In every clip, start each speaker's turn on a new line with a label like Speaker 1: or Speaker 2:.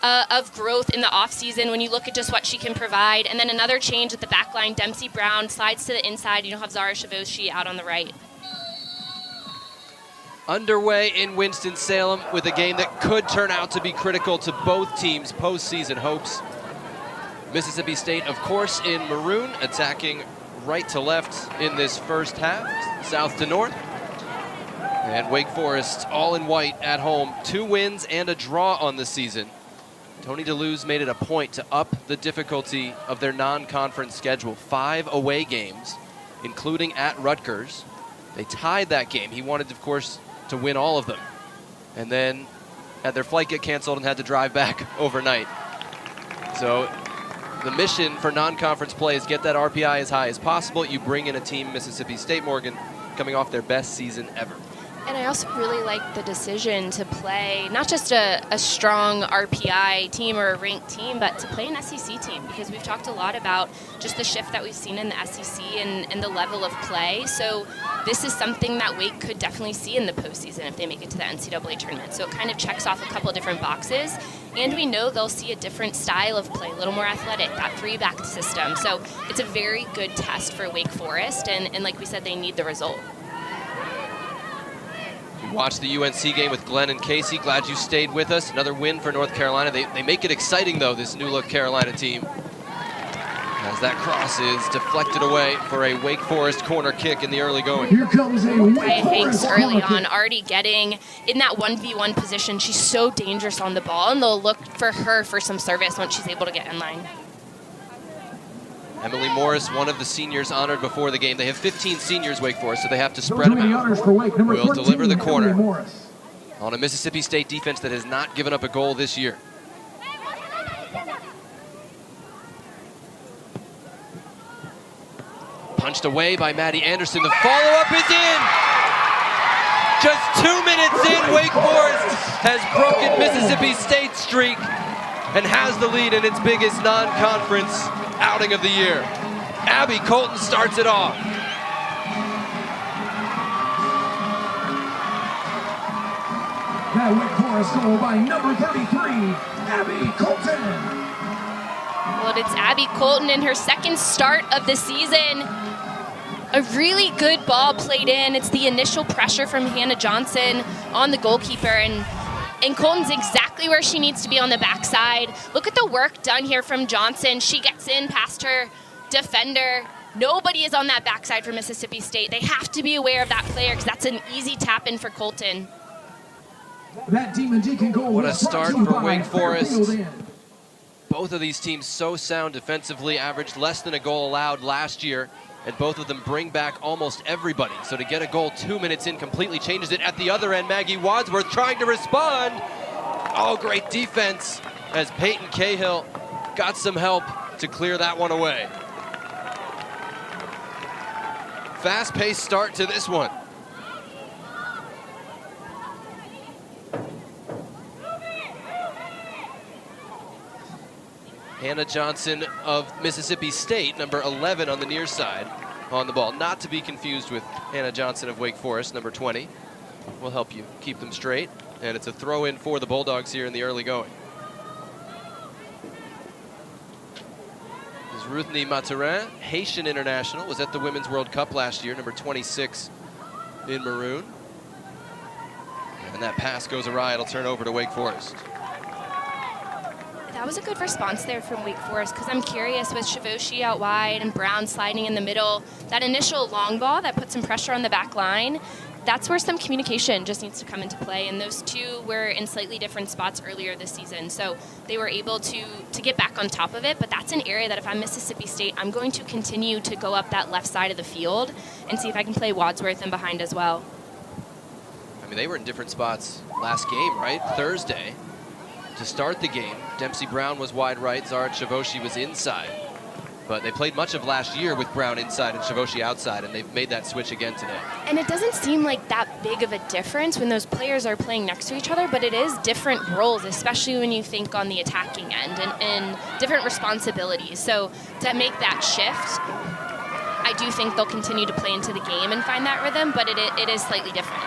Speaker 1: of growth in the offseason when you look at just what she can provide. And then another change at the back line. Dempsey Brown slides to the inside. You don't have Zara Shavoshi out on the right.
Speaker 2: Underway in Winston-Salem with a game that could turn out to be critical to both teams' postseason hopes. Mississippi State, of course, in maroon, attacking right to left in this first half, south to north. And Wake Forest all in white at home. 2 wins and a draw on the season. Tony DeLuise made it a point to up the difficulty of their non-conference schedule. 5 away games, including at Rutgers. They tied that game. He wanted, of course, to win all of them. And then had their flight get canceled and had to drive back overnight. So the mission for non-conference play is get that RPI as high as possible. You bring in a team, Mississippi State Morgan, coming off their best season ever.
Speaker 1: And I also really like the decision to play not just a strong RPI team or a ranked team, but to play an SEC team, because we've talked a lot about just the shift that we've seen in the SEC and the level of play. So this is something that Wake could definitely see in the postseason if they make it to the NCAA tournament. So it kind of checks off a couple different boxes. And we know they'll see a different style of play, a little more athletic, that 3-back system. So it's a very good test for Wake Forest. And like we said, they need the result.
Speaker 2: Watch the UNC game with Glenn and Casey. Glad you stayed with us. Another win for North Carolina. They make it exciting, though, this new-look Carolina team, as that cross is deflected away for a Wake Forest corner kick in the early going.
Speaker 3: Here comes a Wake
Speaker 1: Hanks
Speaker 3: Forest
Speaker 1: early
Speaker 3: corner
Speaker 1: on, already getting in that 1v1 position. She's so dangerous on the ball, and they'll look for her for some service once she's able to get in line.
Speaker 2: Emily Morris, one of the seniors honored before the game. They have 15 seniors, Wake Forest, so they have to spread them out. Will deliver the corner on a Mississippi State defense that has not given up a goal this year. Punched away by Maddie Anderson. The follow-up is in! Just 2 minutes in, Wake Forest has broken Mississippi State's streak and has the lead in its biggest non-conference outing of the year. Abby Colton starts it off.
Speaker 3: That Wake Forest goal by number 33, Abby Colton.
Speaker 1: Well, it's Abby Colton in her second start of the season. A really good ball played in. It's the initial pressure from Hannah Johnson on the goalkeeper, and Colton's exactly where she needs to be on the backside. Look at the work done here from Johnson. She gets in past her defender. Nobody is on that backside for Mississippi State. They have to be aware of that player, because that's an easy tap in for Colton.
Speaker 3: That Demon Deacon goal.
Speaker 2: What a start for Wake Forest. Both of these teams so sound defensively, averaged less than a goal allowed last year, and both of them bring back almost everybody. So to get a goal 2 minutes in completely changes it. At the other end, Maggie Wadsworth trying to respond. Oh, great defense as Peyton Cahill got some help to clear that one away. Fast-paced start to this one. Hannah Johnson of Mississippi State, number 11 on the near side on the ball. Not to be confused with Hannah Johnson of Wake Forest, number 20. Will help you keep them straight. And it's a throw-in for the Bulldogs here in the early going. This is Ruthnie Maturin, Haitian international, was at the Women's World Cup last year, number 26 in maroon. And that pass goes awry. It'll turn over to Wake Forest.
Speaker 1: That was a good response there from Wake Forest, because I'm curious, with Shavoshi out wide and Brown sliding in the middle, that initial long ball that put some pressure on the back line, that's where some communication just needs to come into play. And those two were in slightly different spots earlier this season, so they were able to get back on top of it. But that's an area that if I'm Mississippi State, I'm going to continue to go up that left side of the field and see if I can play Wadsworth in behind as well.
Speaker 2: I mean, they were in different spots last game, right? Thursday. To start the game, Dempsey Brown was wide right, Zara Shavoshi was inside. But they played much of last year with Brown inside and Shavoshi outside, and they've made that switch again today.
Speaker 1: And it doesn't seem like that big of a difference when those players are playing next to each other, but it is different roles, especially when you think on the attacking end, and different responsibilities. So to make that shift, I do think they'll continue to play into the game and find that rhythm, but it is slightly different.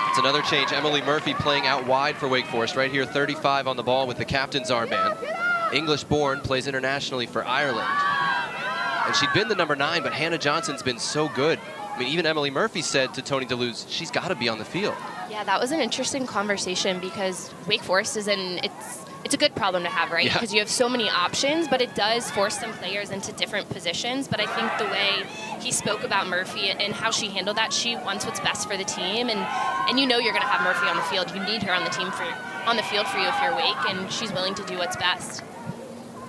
Speaker 2: It's That's another change. Emily Murphy playing out wide for Wake Forest. Right here, 35 on the ball with the captain's armband. English-born, plays internationally for Ireland. And she'd been the number 9, but Hannah Johnson's been so good. I mean, even Emily Murphy said to Tony DeLuz, she's got to be on the field.
Speaker 1: Yeah, that was an interesting conversation because Wake Forest is it's a good problem to have, right?
Speaker 2: Yeah.
Speaker 1: Because you have so many options, but it does force some players into different positions. But I think the way he spoke about Murphy and how she handled that, she wants what's best for the team, and you know you're going to have Murphy on the field. You need her on the field for you if you're Wake, and she's willing to do what's best.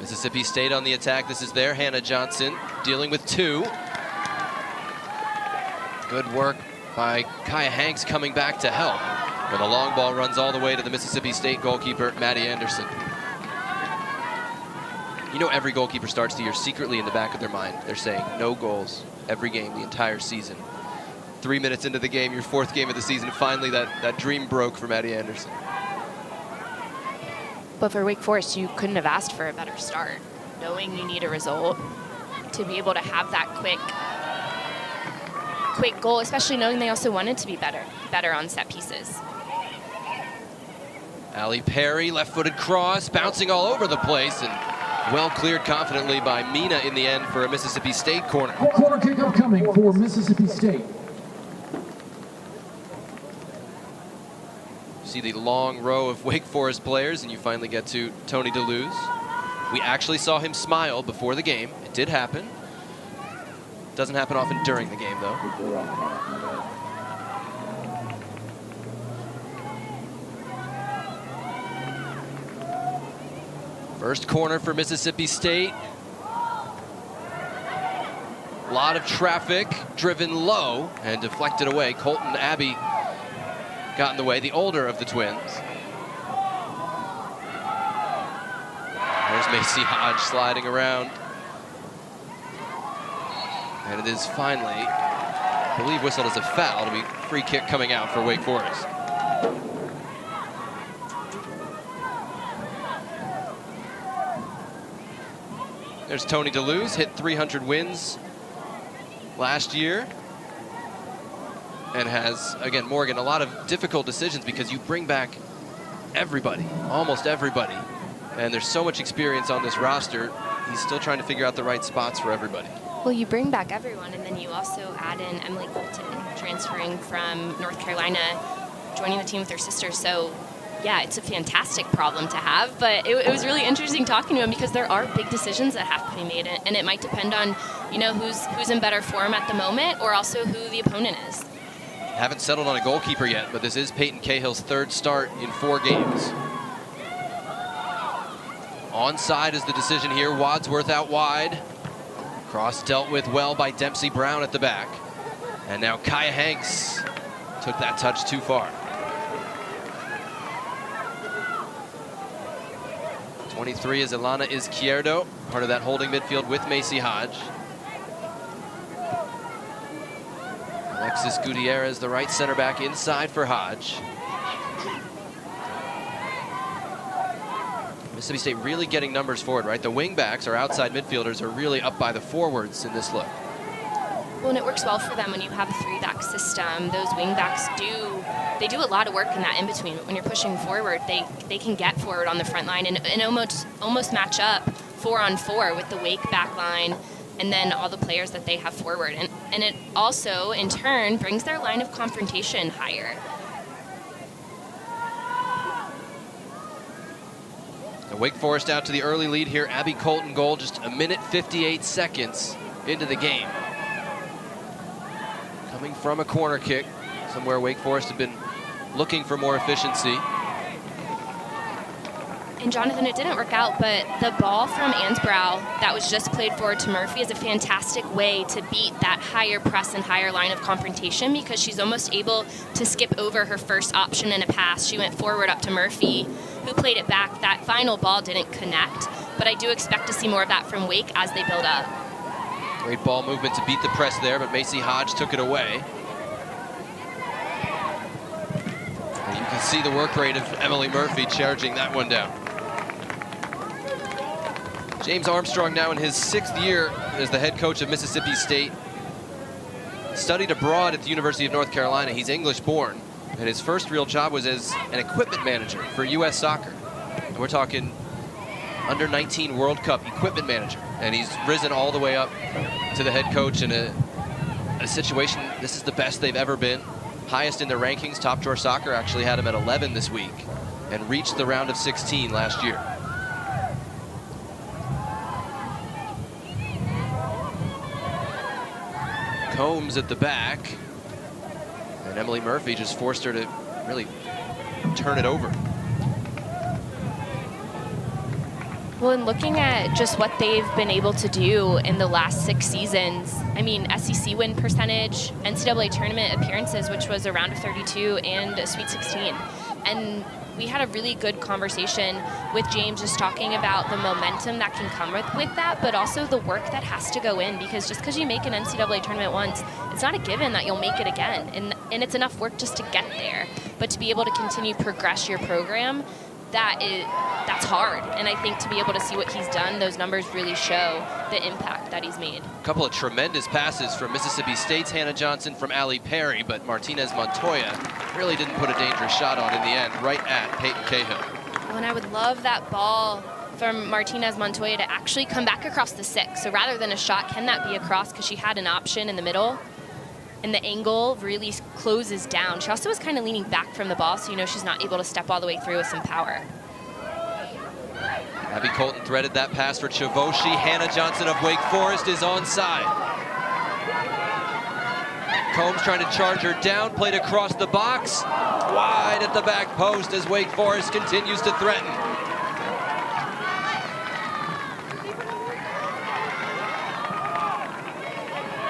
Speaker 2: Mississippi State on the attack. This is their Hannah Johnson dealing with 2. Good work by Kaya Hanks coming back to help. And the long ball runs all the way to the Mississippi State goalkeeper, Maddie Anderson. You know, every goalkeeper starts the year secretly in the back of their mind. They're saying no goals every game, the entire season. 3 minutes into the game, your 4th game of the season, finally that dream broke for Maddie Anderson.
Speaker 1: But for Wake Forest, you couldn't have asked for a better start. Knowing you need a result, to be able to have that quick goal, especially knowing they also wanted to be better on set pieces.
Speaker 2: Allie Perry, left-footed cross, bouncing all over the place, and well cleared confidently by Mina in the end for a Mississippi State corner.
Speaker 3: Corner kick upcoming for Mississippi State.
Speaker 2: See the long row of Wake Forest players, and you finally get to Tony DeLuz. We actually saw him smile before the game. It did happen. Doesn't happen often during the game, though. First corner for Mississippi State. A lot of traffic, driven low and deflected away. Colton Abbey got in the way, the older of the twins. There's Macy Hodge sliding around. And it is finally, I believe, whistled as a foul to be free kick coming out for Wake Forest. There's Tony DeLuz, hit 300 wins last year. And has, again, Morgan, a lot of difficult decisions because you bring back everybody, almost everybody. And there's so much experience on this roster, he's still trying to figure out the right spots for everybody.
Speaker 1: Well, you bring back everyone, and then you also add in Emily Colton, transferring from North Carolina, joining the team with her sister. So, yeah, it's a fantastic problem to have. But it was really interesting talking to him because there are big decisions that have to be made, and it might depend on, you know, who's in better form at the moment, or also who the opponent is.
Speaker 2: Haven't settled on a goalkeeper yet, but this is Peyton Cahill's 3rd start in 4 games. Onside is the decision here. Wadsworth out wide. Cross dealt with well by Dempsey Brown at the back. And now Kaya Hanks took that touch too far. 23 is Ilana Izquierdo, part of that holding midfield with Macy Hodge. Alexis Gutierrez, the right center back, inside for Hodge. Mississippi State really getting numbers forward, right? The wing backs, or outside midfielders, are really up by the forwards in this look.
Speaker 1: Well, and it works well for them when you have a 3-back system. Those wing backs do a lot of work in that in-between. When you're pushing forward, they can get forward on the front line and almost match up 4-on-4 with the Wake back line and then all the players that they have forward. And it also, in turn, brings their line of confrontation higher.
Speaker 2: Wake Forest out to the early lead here. Abby Colton goal just 1 minute 58 seconds into the game. Coming from a corner kick, somewhere Wake Forest had been looking for more efficiency.
Speaker 1: And Jonathan, it didn't work out, but the ball from Ansbrough that was just played forward to Murphy is a fantastic way to beat that higher press and higher line of confrontation because she's almost able to skip over her first option in a pass. She went forward up to Murphy, who played it back. That final ball didn't connect, but I do expect to see more of that from Wake as they build up.
Speaker 2: Great ball movement to beat the press there, but Macy Hodge took it away. And you can see the work rate of Emily Murphy charging that one down. James Armstrong now in his 6th year as the head coach of Mississippi State. Studied abroad at the University of North Carolina. He's English born, And his first real job was as an equipment manager for U.S. Soccer. And we're talking under 19 World Cup equipment manager. And he's risen all the way up to the head coach in a situation. This is the best they've ever been. Highest in the rankings. Top Drawer Soccer actually had him at 11 this week and reached the round of 16 last year. Combs at the back. And Emily Murphy just forced her to really turn it over.
Speaker 1: Well, in looking at just what they've been able to do in the last 6 seasons, I mean, SEC win percentage, NCAA tournament appearances, which was a round of 32 and a Sweet 16. And we had a really good conversation with James just talking about the momentum that can come with that, but also the work that has to go in, because just because you make an NCAA tournament once, it's not a given that you'll make it again. And it's enough work just to get there. But to be able to continue progress your program, that's hard. And I think to be able to see what he's done, those numbers really show the impact that he's made.
Speaker 2: A couple of tremendous passes from Mississippi State's Hannah Johnson from Allie Perry, but Martinez Montoya really didn't put a dangerous shot on in the end, right at Peyton Cahill.
Speaker 1: Well, and I would love that ball from Martinez Montoya to actually come back across the 6. So rather than a shot, can that be a cross? Because she had an option in the middle. And the angle really closes down. She also was kind of leaning back from the ball, so you know she's not able to step all the way through with some power.
Speaker 2: Abby Colton threaded that pass for Chavoshi. Hannah Johnson of Wake Forest is onside. Combs trying to charge her down, played across the box. Wide at the back post as Wake Forest continues to threaten.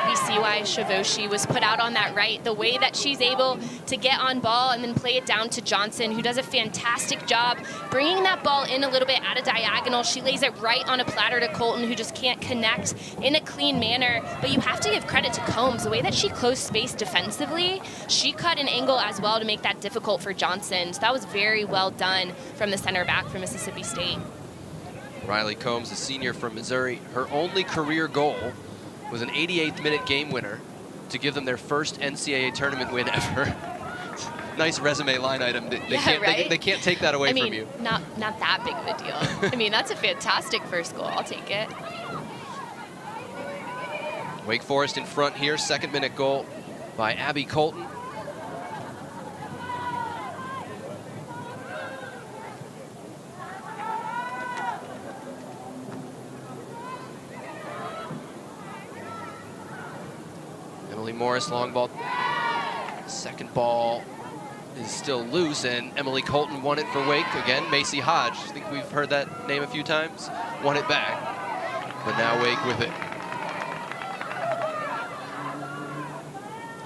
Speaker 1: We see why Chavoshi was put out on that right. The way that she's able to get on ball and then play it down to Johnson, who does a fantastic job bringing that ball in a little bit at a diagonal. She lays it right on a platter to Colton, who just can't connect in a clean manner. But you have to give credit to Combs. The way that she closed space defensively, she cut an angle as well to make that difficult for Johnson. So that was very well done from the center back for Mississippi State.
Speaker 2: Riley Combs, a senior from Missouri, her only career goal was an 88th minute game winner to give them their first NCAA tournament win ever. Nice resume line item. They can't take that away from you.
Speaker 1: Not that big of a deal. I mean, that's a fantastic first goal. I'll take it.
Speaker 2: Wake Forest in front here. 2nd minute goal by Abby Colton. Emily Morris, long ball. 2nd ball is still loose, and Emily Colton won it for Wake. Again, Macy Hodge, I think we've heard that name a few times, won it back. But now Wake with it.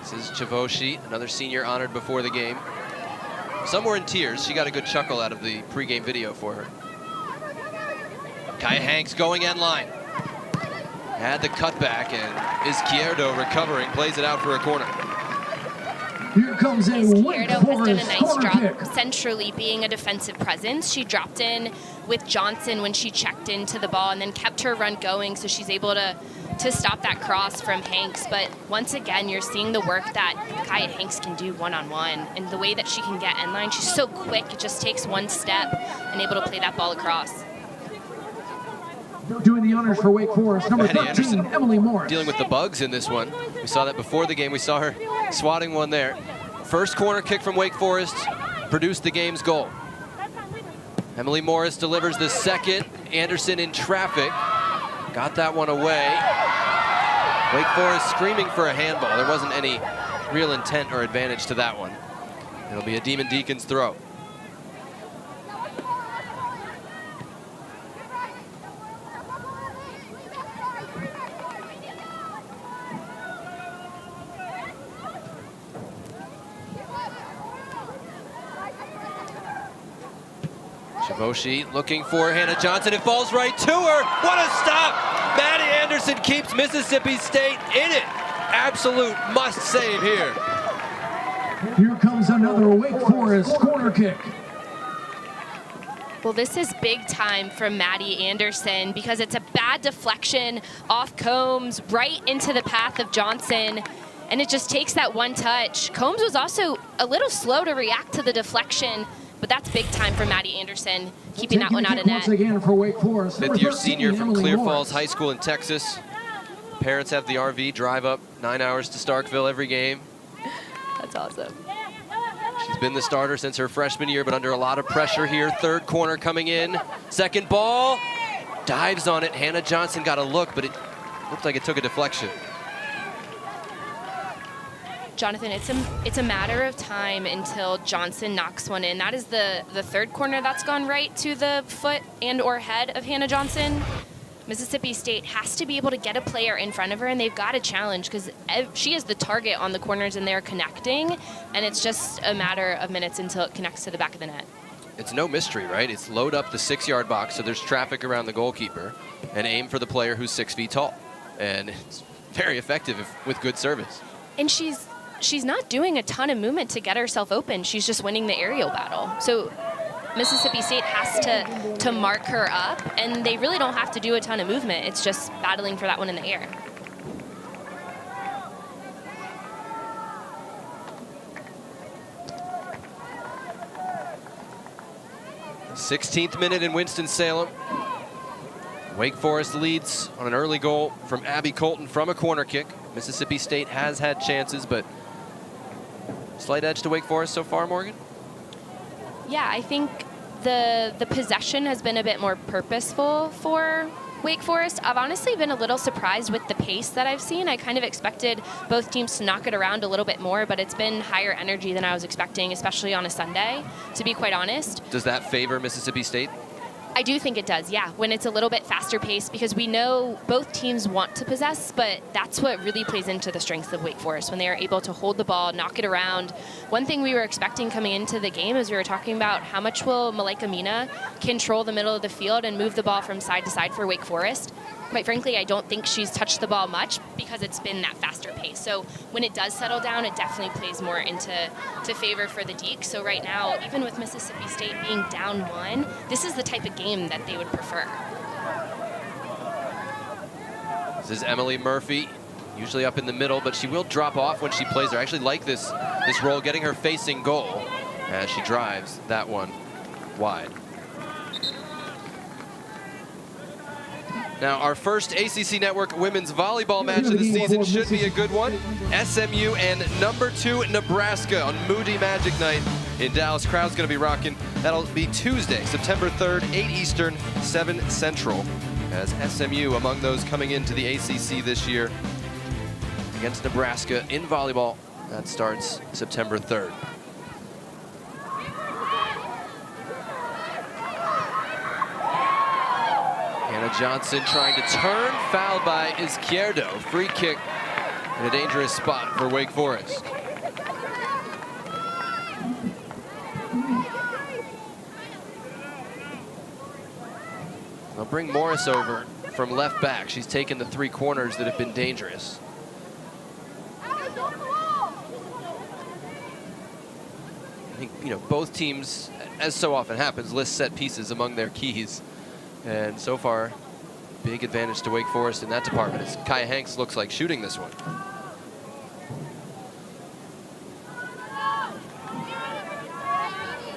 Speaker 2: This is Chavoshi, another senior honored before the game. Some were in tears. She got a good chuckle out of the pregame video for her. Kaya Hanks going end line. Had the cutback, and Izquierdo recovering, plays it out for a corner.
Speaker 3: Here comes a Wake
Speaker 1: Izquierdo has done a nice job
Speaker 3: kick.
Speaker 1: centrally being a defensive presence. She dropped in with Johnson when she checked into the ball and then kept her run going, so she's able to stop that cross from Hanks. But once again, you're seeing the work that Kaya Hanks can do one-on-one, and the way that she can get end line. She's so quick, it just takes one step and able to play that ball across.
Speaker 3: Doing the honors for Wake Forest, number
Speaker 2: Betty
Speaker 3: 13,
Speaker 2: Anderson
Speaker 3: Emily Morris.
Speaker 2: dealing with the bugs in this one. We saw that before the game. We saw her swatting one there. First corner kick from Wake Forest produced the game's goal. Emily Morris delivers the second. Anderson in traffic. Got that one away. Wake Forest screaming for a handball. There wasn't any real intent or advantage to that one. It'll be a Demon Deacons throw. Chavoshi looking for Hannah Johnson. It falls right to her. What a stop! Maddie Anderson keeps Mississippi State in it. Absolute must save here.
Speaker 3: Here comes another Wake Forest corner kick.
Speaker 1: Well, this is big time from Maddie Anderson because it's a bad deflection off Combs right into the path of Johnson. and it just takes that one touch. Combs was also a little slow to react to the deflection, but that's big time for Maddie Anderson, keeping that one out of net.
Speaker 3: Again for Wake Forest.
Speaker 2: Fifth-year senior from Clear Falls High School in Texas. Parents have the RV, drive up 9 hours to Starkville every game.
Speaker 1: That's awesome.
Speaker 2: She's been the starter since her freshman year, but under a lot of pressure here. Third corner coming in. Second ball. Dives on it. Hannah Johnson got a look, but it looked like it took a deflection.
Speaker 1: Jonathan, it's a matter of time until Johnson knocks one in. That is the third corner that's gone right to the foot and or head of Hannah Johnson. Mississippi State has to be able to get a player in front of her, and they've got a challenge because she is the target on the corners and they're connecting, and it's just a matter of minutes until it connects to the back of the net.
Speaker 2: It's no mystery, right? It's load up the 6-yard box so there's traffic around the goalkeeper and aim for the player who's 6 feet tall. And it's very effective with good service.
Speaker 1: And she's not doing a ton of movement to get herself open. She's just winning the aerial battle. So Mississippi State has to mark her up, and they really don't have to do a ton of movement. It's just battling for that one in the air.
Speaker 2: The 16th minute in Winston-Salem. Wake Forest leads on an early goal from Abby Colton from a corner kick. Mississippi State has had chances, but slight edge to Wake Forest so far, Morgan?
Speaker 1: Yeah, I think the possession has been a bit more purposeful for Wake Forest. I've honestly been a little surprised with the pace that I've seen. I kind of expected both teams to knock it around a little bit more, but it's been higher energy than I was expecting, especially on a Sunday, to be quite honest.
Speaker 2: Does that favor Mississippi State?
Speaker 1: I do think it does, yeah, when it's a little bit faster paced, because we know both teams want to possess, but that's what really plays into the strengths of Wake Forest, when they are able to hold the ball, knock it around. One thing we were expecting coming into the game is we were talking about how much will Malaika Mina control the middle of the field and move the ball from side to side for Wake Forest. Quite frankly, I don't think she's touched the ball much because it's been that faster pace. So when it does settle down, it definitely plays more into favor for the Deacs. So right now, even with Mississippi State being down 1, this is the type of game that they would prefer.
Speaker 2: This is Emily Murphy, usually up in the middle, but she will drop off when she plays there. I actually like this role, getting her facing goal as she drives that one wide. Now, our first ACC Network women's volleyball match of the season should be a good one. SMU and number 2 Nebraska on Moody Magic Night in Dallas. Crowd's going to be rocking. That'll be Tuesday, September 3rd, 8 Eastern, 7 Central, as SMU among those coming into the ACC this year against Nebraska in volleyball. That starts September 3rd. Hannah Johnson trying to turn, fouled by Izquierdo. Free kick in a dangerous spot for Wake Forest. They'll bring Morris over from left back. She's taken the 3 corners that have been dangerous. I think, both teams, as so often happens, list set pieces among their keys. And so far, big advantage to Wake Forest in that department as Kaya Hanks looks like shooting this one.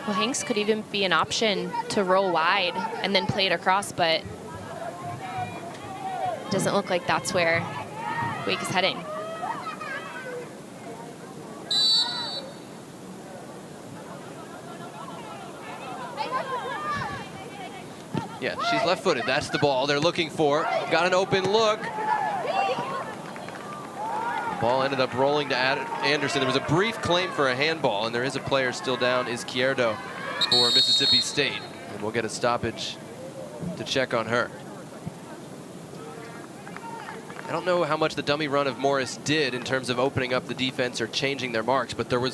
Speaker 1: Well, Hanks could even be an option to roll wide and then play it across, but it doesn't look like that's where Wake is heading.
Speaker 2: Yeah, she's left-footed. That's the ball they're looking for. Got an open look. Ball ended up rolling to Anderson. There was a brief claim for a handball, and there is a player still down, Izquierdo, for Mississippi State. And we'll get a stoppage to check on her. I don't know how much the dummy run of Morris did in terms of opening up the defense or changing their marks, but there were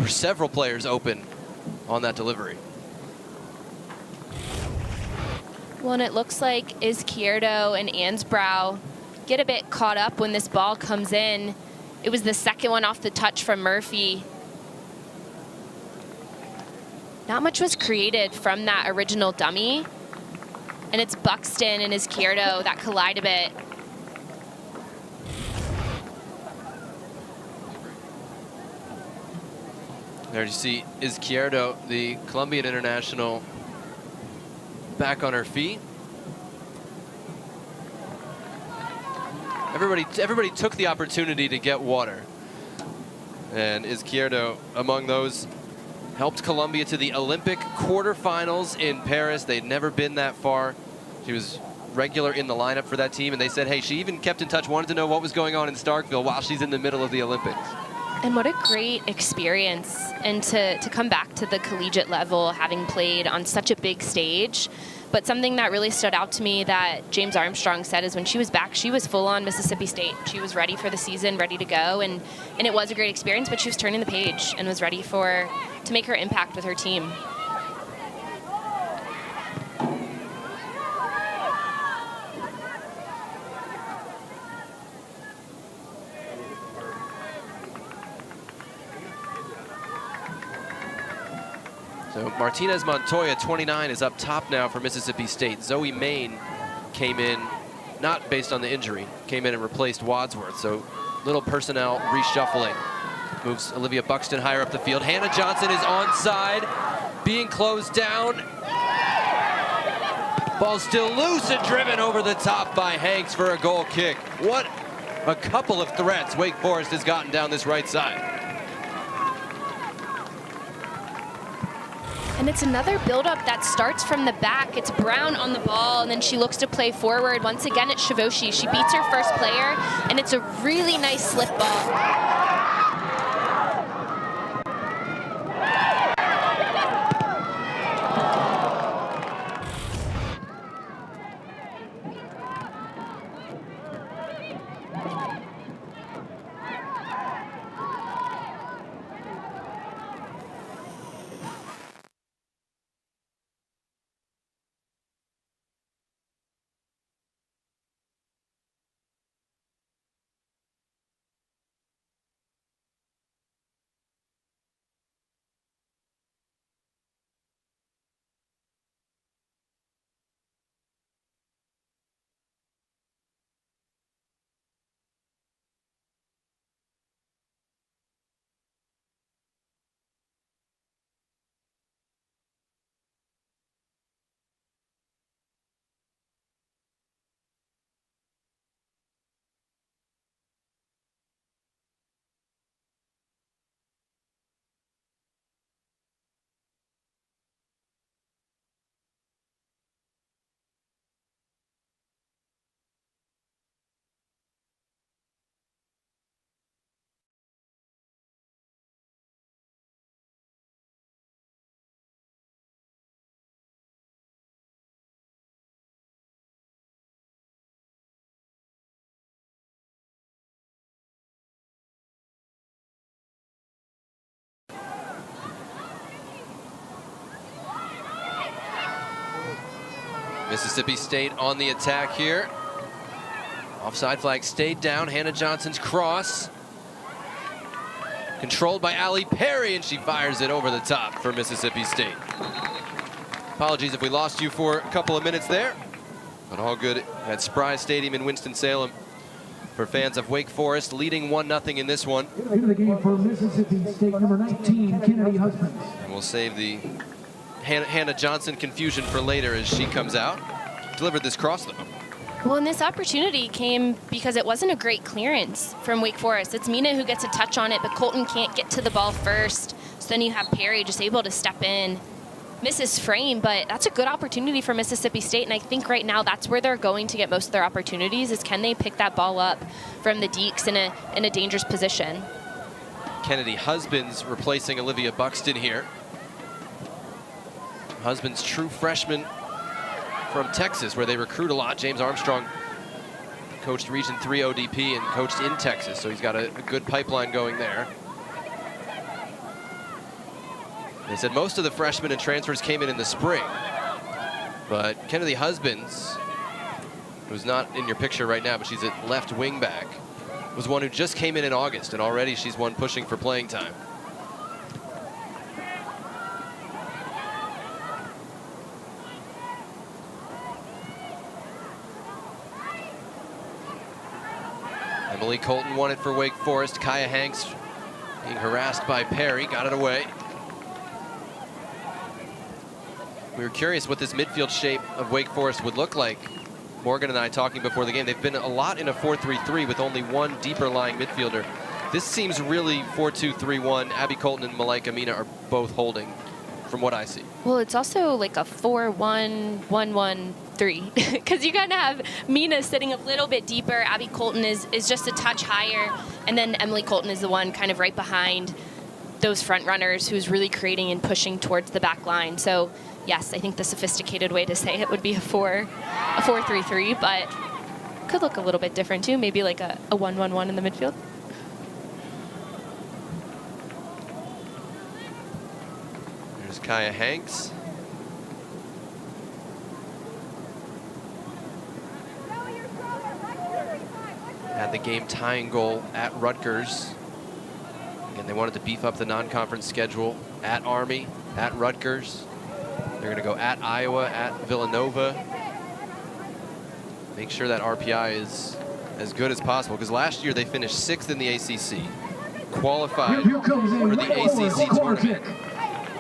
Speaker 2: several players open on that delivery.
Speaker 1: Well, and it looks like Izquierdo and Ansbrow get a bit caught up when this ball comes in. It was the second one off the touch from Murphy. Not much was created from that original dummy. And it's Buxton and Izquierdo that collide a bit.
Speaker 2: There you see Izquierdo, the Colombian international, back on her feet. Everybody took the opportunity to get water. And Izquierdo, among those, helped Colombia to the Olympic quarterfinals in Paris. They'd never been that far. She was regular in the lineup for that team, and they said, hey, she even kept in touch, wanted to know what was going on in Starkville while she's in the middle of the Olympics.
Speaker 1: And what a great experience, and to come back to the collegiate level, having played on such a big stage. But something that really stood out to me that James Armstrong said is when she was back, she was full on Mississippi State. She was ready for the season, ready to go, and it was a great experience, but she was turning the page and was ready to make her impact with her team.
Speaker 2: So Martinez Montoya, 29, is up top now for Mississippi State. Zoe Main came in, not based on the injury, came in and replaced Wadsworth. So little personnel reshuffling. Moves Olivia Buxton higher up the field. Hannah Johnson is onside, being closed down. Ball still loose and driven over the top by Hanks for a goal kick. What a couple of threats Wake Forest has gotten down this right side.
Speaker 1: And it's another buildup that starts from the back. It's Brown on the ball, and then she looks to play forward. Once again, it's Shavoshi. She beats her first player, and it's a really nice slip ball.
Speaker 2: Mississippi State on the attack here. Offside flag stayed down. Hannah Johnson's cross. Controlled by Allie Perry, and she fires it over the top for Mississippi State. Apologies if we lost you for a couple of minutes there, but all good at Spry Stadium in Winston-Salem for fans of Wake Forest, leading 1-0 in this one.
Speaker 3: Into the game for Mississippi State, number 19, Kennedy Husbands.
Speaker 2: And we'll save the Hannah Johnson confusion for later as she comes out. Delivered this cross, though.
Speaker 1: Well, and this opportunity came because it wasn't a great clearance from Wake Forest. It's Mina who gets a touch on it, but Colton can't get to the ball first. So then you have Perry just able to step in. Misses frame, but that's a good opportunity for Mississippi State, and I think right now that's where they're going to get most of their opportunities, is can they pick that ball up from the Deeks in a dangerous position.
Speaker 2: Kennedy Husbands replacing Olivia Buxton here. Husbands, true freshman from Texas, where they recruit a lot. James Armstrong coached Region 3 ODP and coached in Texas, so he's got a good pipeline going there. They said most of the freshmen and transfers came in the spring, but Kennedy Husbands, who's not in your picture right now, but she's at left wing back, was one who just came in August, and already she's one pushing for playing time. Emily Colton won it for Wake Forest. Kaya Hanks being harassed by Perry, got it away. We were curious what this midfield shape of Wake Forest would look like. Morgan and I talking before the game. They've been a lot in a 4-3-3 with only one deeper lying midfielder. This seems really 4-2-3-1. Abby Colton and Malaika Mina are both holding from what I see.
Speaker 1: Well, it's also like a 4-1-1-1-3 because you kind of have Mina sitting a little bit deeper. Abby Colton is just a touch higher, and then Emily Colton is the one kind of right behind those front runners who's really creating and pushing towards the back line. So yes, I think the sophisticated way to say it would be a 4-3-3, but could look a little bit different too. Maybe like a 1-1-1 in the midfield.
Speaker 2: There's Kaya Hanks. Had the game tying goal at Rutgers. Again, they wanted to beef up the non-conference schedule at Army, at Rutgers. They're going to go at Iowa, at Villanova. Make sure that RPI is as good as possible, because last year they finished 6th in the ACC, qualified for the ACC tournament,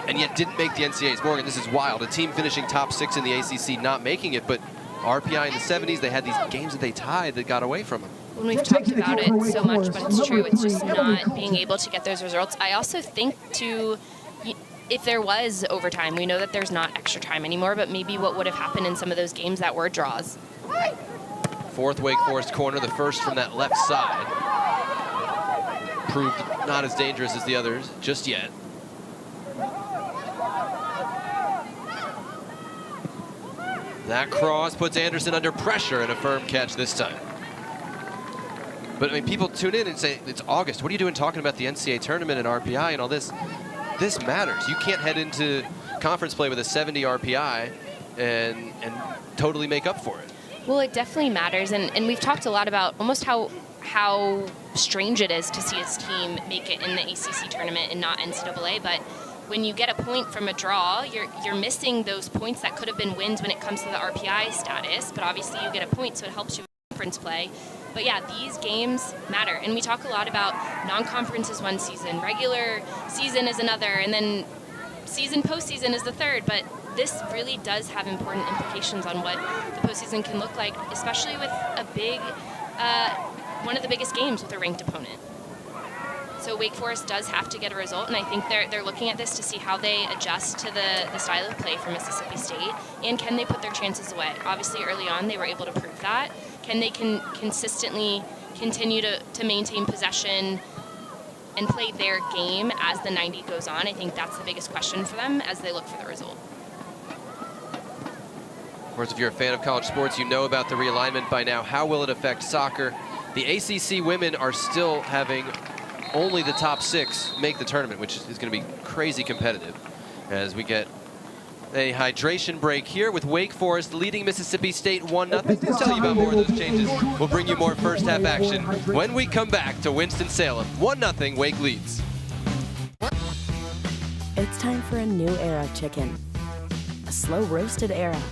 Speaker 2: and yet didn't make the NCAAs. Morgan, this is wild. A team finishing top 6 in the ACC, not making it, but RPI in the 70s, they had these games that they tied that got away from them.
Speaker 1: When we've talked about it so much, but it's true, it's just not being able to get those results. I also think if there was overtime, we know that there's not extra time anymore, but maybe what would have happened in some of those games that were draws.
Speaker 2: Fourth Wake Forest corner, the first from that left side. Proved not as dangerous as the others just yet. That cross puts Anderson under pressure, and a firm catch this time. But I mean, people tune in and say, it's August. What are you doing talking about the NCAA tournament and RPI and all this? This matters. You can't head into conference play with a 70 RPI and totally make up for it.
Speaker 1: Well, it definitely matters. And we've talked a lot about almost how strange it is to see his team make it in the ACC tournament and not NCAA. But when you get a point from a draw, you're missing those points that could have been wins when it comes to the RPI status. But obviously you get a point, so it helps you with conference play. But yeah, these games matter. And we talk a lot about non-conference is one season, regular season is another, and then postseason is the third. But this really does have important implications on what the postseason can look like, especially with a big, one of the biggest games with a ranked opponent. So Wake Forest does have to get a result, and I think they're looking at this to see how they adjust to the style of play for Mississippi State, and can they put their chances away. Obviously, early on, they were able to prove that. Can they consistently continue to maintain possession and play their game as the 90 goes on? I think that's the biggest question for them as they look for the result.
Speaker 2: Of course, if you're a fan of college sports, you know about the realignment by now. How will it affect soccer? The ACC women are still having only the top 6 make the tournament, which is going to be crazy competitive as we get a hydration break here with Wake Forest leading Mississippi State 1-0. We'll tell you about more of those changes. We'll bring you more first half action when we come back to Winston-Salem. 1-0, Wake leads.
Speaker 4: It's time for a new era of chicken. A slow roasted era.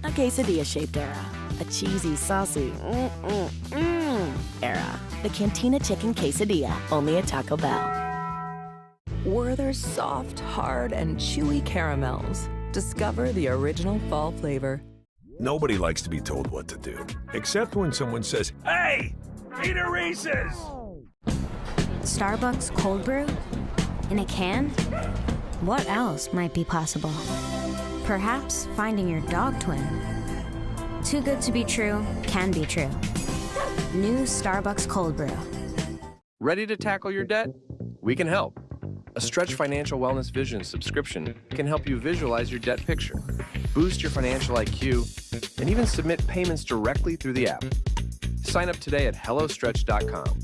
Speaker 4: A quesadilla-shaped era. A cheesy, saucy, era. The Cantina Chicken Quesadilla, only at Taco Bell.
Speaker 5: Werther's soft, hard, and chewy caramels. Discover the original fall flavor.
Speaker 6: Nobody likes to be told what to do, except when someone says, "Hey, eat a Reese's!"
Speaker 7: Starbucks cold brew? In a can? What else might be possible? Perhaps finding your dog twin. Too good to be true can be true. New Starbucks cold brew.
Speaker 8: Ready to tackle your debt? We can help. A Stretch Financial Wellness Vision subscription can help you visualize your debt picture, boost your financial IQ, and even submit payments directly through the app. Sign up today at hellostretch.com.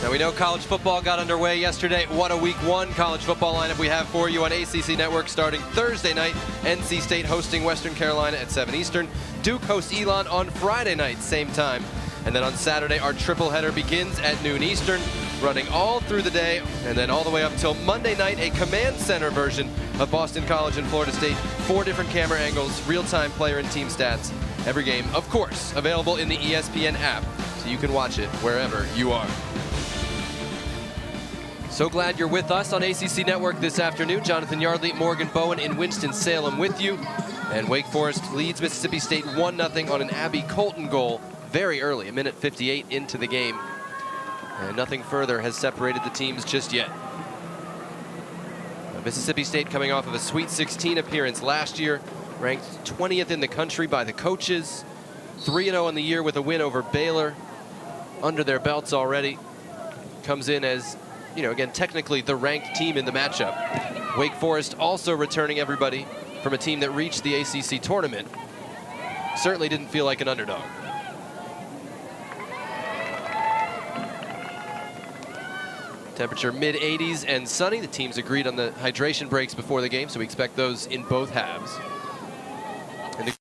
Speaker 2: Now we know college football got underway yesterday. What a week 1 college football lineup we have for you on ACC Network starting Thursday night. NC State hosting Western Carolina at 7 Eastern. Duke hosts Elon on Friday night, same time. And then on Saturday, our triple header begins at noon Eastern, running all through the day and then all the way up until Monday night, a command center version of Boston College and Florida State. 4 different camera angles, real-time player and team stats. Every game, of course, available in the ESPN app, so you can watch it wherever you are. So glad you're with us on ACC Network this afternoon. Jonathan Yardley, Morgan Bowen in Winston-Salem with you. And Wake Forest leads Mississippi State 1-0 on an Abby Colton goal very early, a minute 58 into the game. And nothing further has separated the teams just yet. Mississippi State coming off of a Sweet 16 appearance last year, ranked 20th in the country by the coaches, 3-0 in the year with a win over Baylor. Under their belts already. Comes in as, you know, again, technically the ranked team in the matchup. Wake Forest also returning everybody from a team that reached the ACC tournament. Certainly didn't feel like an underdog. Temperature mid-80s and sunny. The teams agreed on the hydration breaks before the game, so we expect those in both halves. And the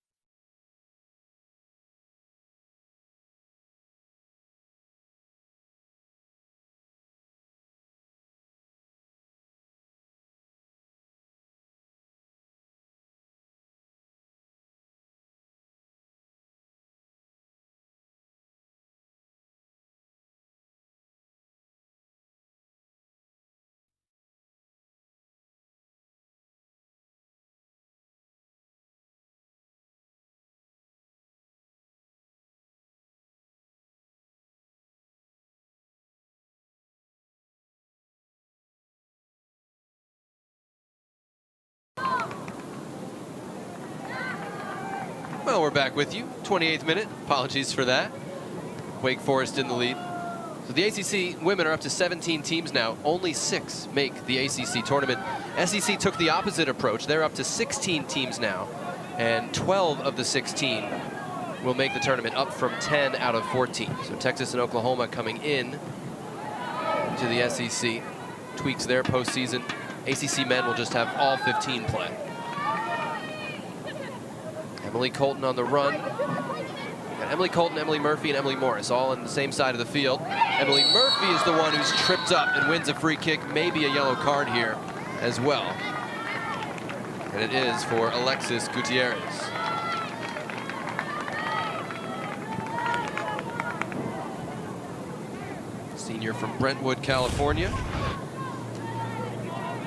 Speaker 2: Well, we're back with you. 28th minute. Apologies for that. Wake Forest in the lead. So the ACC women are up to 17 teams now. Only 6 make the ACC tournament. SEC took the opposite approach. They're up to 16 teams now, and 12 of the 16 will make the tournament, up from 10 out of 14. So Texas and Oklahoma coming in to the SEC. Tweaks their postseason. ACC men will just have all 15 play. Emily Colton on the run. Got Emily Colton, Emily Murphy, and Emily Morris all on the same side of the field. Emily Murphy is the one who's tripped up and wins a free kick, maybe a yellow card here as well. And it is for Alexis Gutierrez. Senior from Brentwood, California.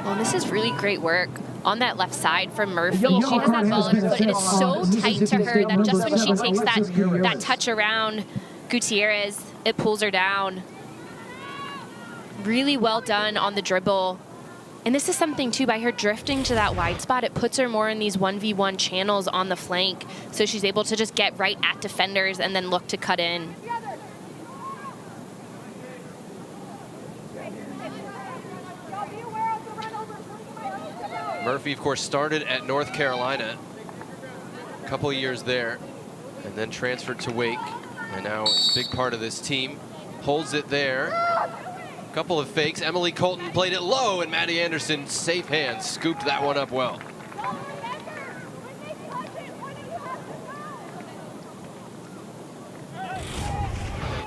Speaker 1: Well, this is really great work on that left side from Murphy. She has that ball in her foot, and it's so tight to her that just when she takes that touch around Gutierrez, it pulls her down. Really well done on the dribble. And this is something, too, by her drifting to that wide spot, it puts her more in these 1v1 channels on the flank, so she's able to just get right at defenders and then look to cut in.
Speaker 2: Murphy, of course, started at North Carolina, a couple of years there, and then transferred to Wake, and now is a big part of this team. Holds it there. A couple of fakes. Emily Colton played it low, and Maddie Anderson, safe hands, scooped that one up well.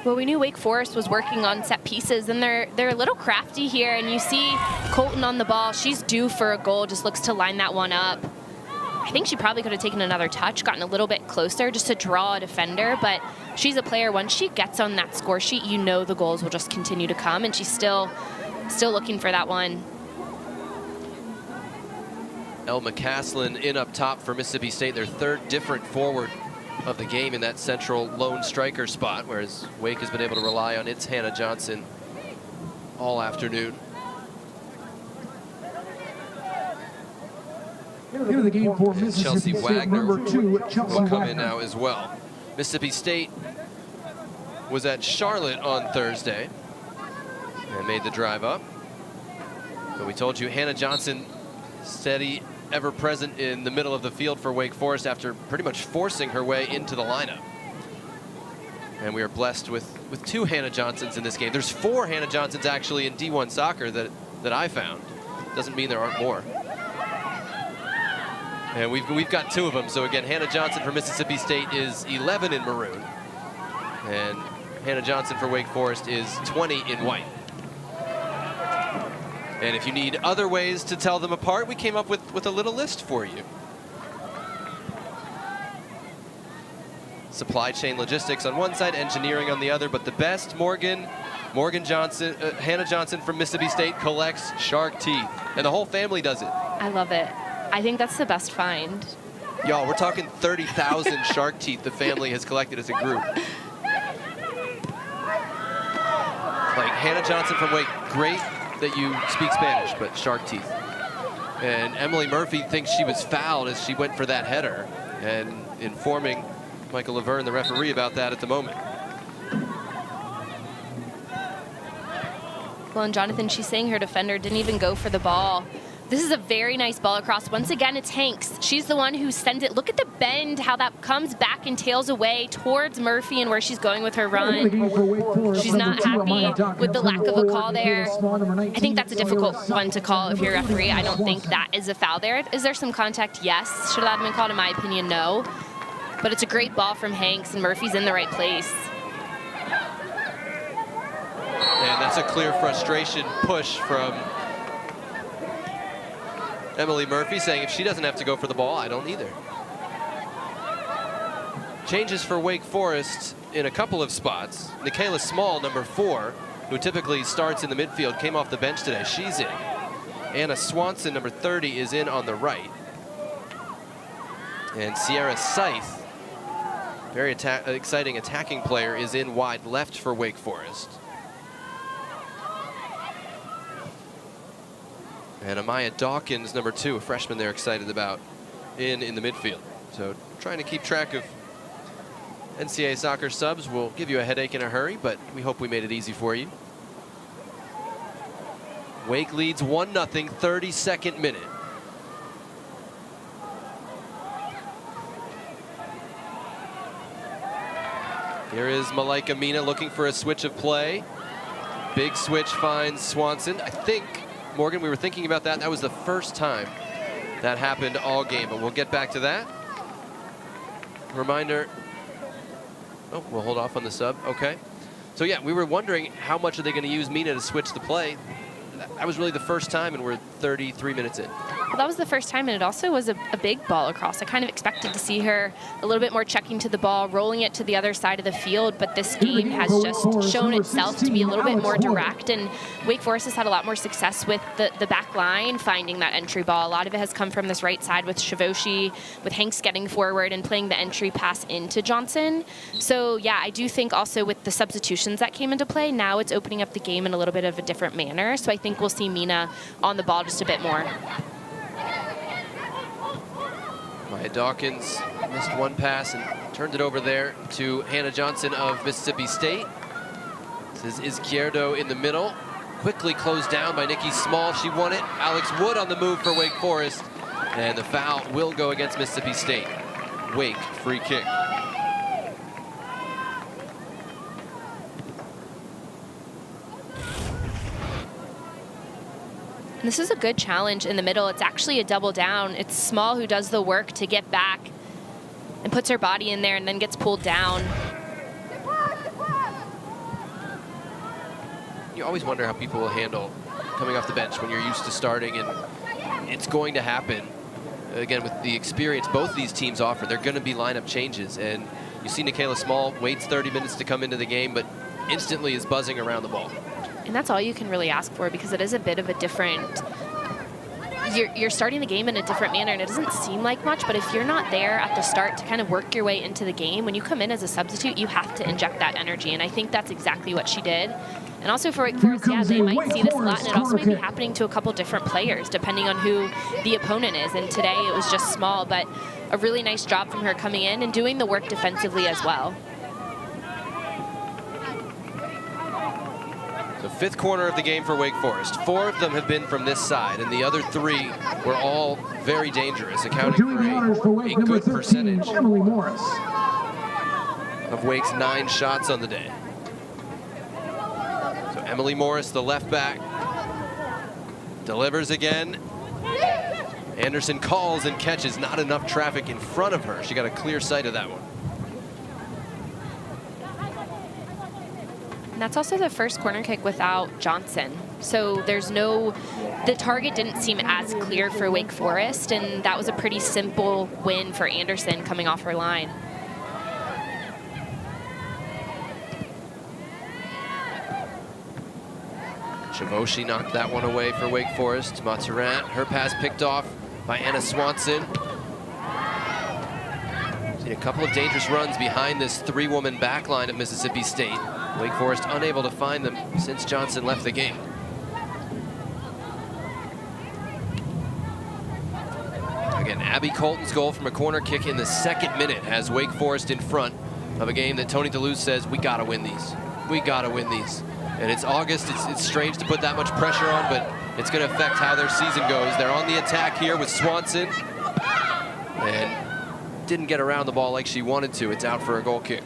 Speaker 1: Well, we knew Wake Forest was working on set pieces, and they're a little crafty here, and you see Colton on the ball. She's due for a goal, just looks to line that one up. I think she probably could have taken another touch, gotten a little bit closer just to draw a defender, but she's a player. Once she gets on that score sheet, you know the goals will just continue to come, and she's still looking for that one.
Speaker 2: Elle McCaslin in up top for Mississippi State, their third different forward of the game in that central lone striker spot, whereas Wake has been able to rely on its Hannah Johnson all afternoon.
Speaker 3: Into the game for
Speaker 2: And Chelsea
Speaker 3: Mississippi State,
Speaker 2: Wagner
Speaker 3: number 2, Chelsea
Speaker 2: will come
Speaker 3: Wagner.
Speaker 2: in now as well. Mississippi State was at Charlotte on Thursday and made the drive up. But we told you Hannah Johnson, steady, ever present in the middle of the field for Wake Forest after pretty much forcing her way into the lineup. And we are blessed with 2 Hannah Johnsons in this game. There's 4 Hannah Johnsons actually in D1 soccer that I found. Doesn't mean there aren't more. And we've got 2 of them. So again, Hannah Johnson for Mississippi State is 11 in maroon. And Hannah Johnson for Wake Forest is 20 in white. And if you need other ways to tell them apart, we came up with a little list for you. Supply chain logistics on one side, engineering on the other, but the best, Morgan, Hannah Johnson from Mississippi State collects shark teeth, and the whole family does it.
Speaker 1: I love it. I think that's the best find.
Speaker 2: Y'all, we're talking 30,000 shark teeth the family has collected as a group. Like Hannah Johnson from Wake, great that you speak Spanish, but shark teeth. And Emily Murphy thinks she was fouled as she went for that header, and informing Michael Laverne, the referee, about that at the moment.
Speaker 1: Well, and Jonathan, she's saying her defender didn't even go for the ball. This is a very nice ball across. Once again, it's Hanks. She's the one who sends it. Look at the bend, how that comes back and tails away towards Murphy and where she's going with her run. She's not happy with the lack of a call there. I think that's a difficult one to call if you're a referee. I don't think that is a foul there. Is there some contact? Yes. Should that have been called? In my opinion, no. But it's a great ball from Hanks, and Murphy's in the right place.
Speaker 2: And that's a clear frustration push from Emily Murphy, saying if she doesn't have to go for the ball, I don't either. Changes for Wake Forest in a couple of spots. Nikayla Small, number 4, who typically starts in the midfield, came off the bench today. She's in. Anna Swanson, number 30, is in on the right. And Sierra Scythe, very exciting attacking player, is in wide left for Wake Forest. And Amaya Dawkins, number 2, a freshman they're excited about, in the midfield. So trying to keep track of NCAA soccer subs will give you a headache in a hurry, but we hope we made it easy for you. Wake leads 1-0, 32nd minute. Here is Malaika Mina looking for a switch of play. Big switch finds Swanson. I think, Morgan, we were thinking about that. That was the first time that happened all game, but we'll get back to that. Reminder. Oh, we'll hold off on the sub. Okay. So, yeah, we were wondering how much are they going to use Mina to switch the play. That was really the first time, and we're 33 minutes in.
Speaker 1: Well, that was the first time, and it also was a big ball across. I kind of expected to see her a little bit more checking to the ball, rolling it to the other side of the field, but this game has just shown itself to be a little bit more direct, and Wake Forest has had a lot more success with the back line finding that entry ball. A lot of it has come from this right side with Shavoshi, with Hanks getting forward and playing the entry pass into Johnson. So, yeah, I do think also with the substitutions that came into play, now it's opening up the game in a little bit of a different manner. So I think we'll see Mina on the ball just a bit more.
Speaker 2: Maya Dawkins missed one pass and turned it over there to Hannah Johnson of Mississippi State. This is Izquierdo in the middle. Quickly closed down by Nikki Small. She won it. Alex Wood on the move for Wake Forest. And the foul will go against Mississippi State. Wake, free kick.
Speaker 1: This is a good challenge in the middle. It's actually a double down. It's Small who does the work to get back and puts her body in there and then gets pulled down.
Speaker 2: You always wonder how people will handle coming off the bench when you're used to starting, and it's going to happen. Again, with the experience both these teams offer, they're going to be lineup changes. And you see Nikayla Small waits 30 minutes to come into the game, but instantly is buzzing around the ball.
Speaker 1: And that's all you can really ask for, because it is a bit of a different, you're starting the game in a different manner, and it doesn't seem like much, but if you're not there at the start to kind of work your way into the game, when you come in as a substitute, you have to inject that energy, and I think that's exactly what she did. And also for Wake Forest, yeah, they might see this a lot, and it also might be happening to a couple different players, depending on who the opponent is, and today it was just Small, but a really nice job from her coming in and doing the work defensively as well.
Speaker 2: The 5th corner of the game for Wake Forest. 4 of them have been from this side, and the other 3 were all very dangerous, accounting for a good percentage of Wake's 9 shots on the day. So Emily Morris, the left back, delivers again. Anderson calls and catches. Not enough traffic in front of her. She got a clear sight of that one.
Speaker 1: And that's also the first corner kick without Johnson. So there's no, the target didn't seem as clear for Wake Forest, and that was a pretty simple win for Anderson coming off her line.
Speaker 2: Chavoshi knocked that one away for Wake Forest. Maturin, her pass picked off by Anna Swanson. Seen a couple of dangerous runs behind this three-woman backline of Mississippi State. Wake Forest unable to find them since Johnson left the game. Again, Abby Colton's goal from a corner kick in the 2nd minute has Wake Forest in front of a game that Tony DeLuce says, we gotta win these. We gotta win these. And it's August, it's strange to put that much pressure on, but it's gonna affect how their season goes. They're on the attack here with Swanson. And didn't get around the ball like she wanted to. It's out for a goal kick.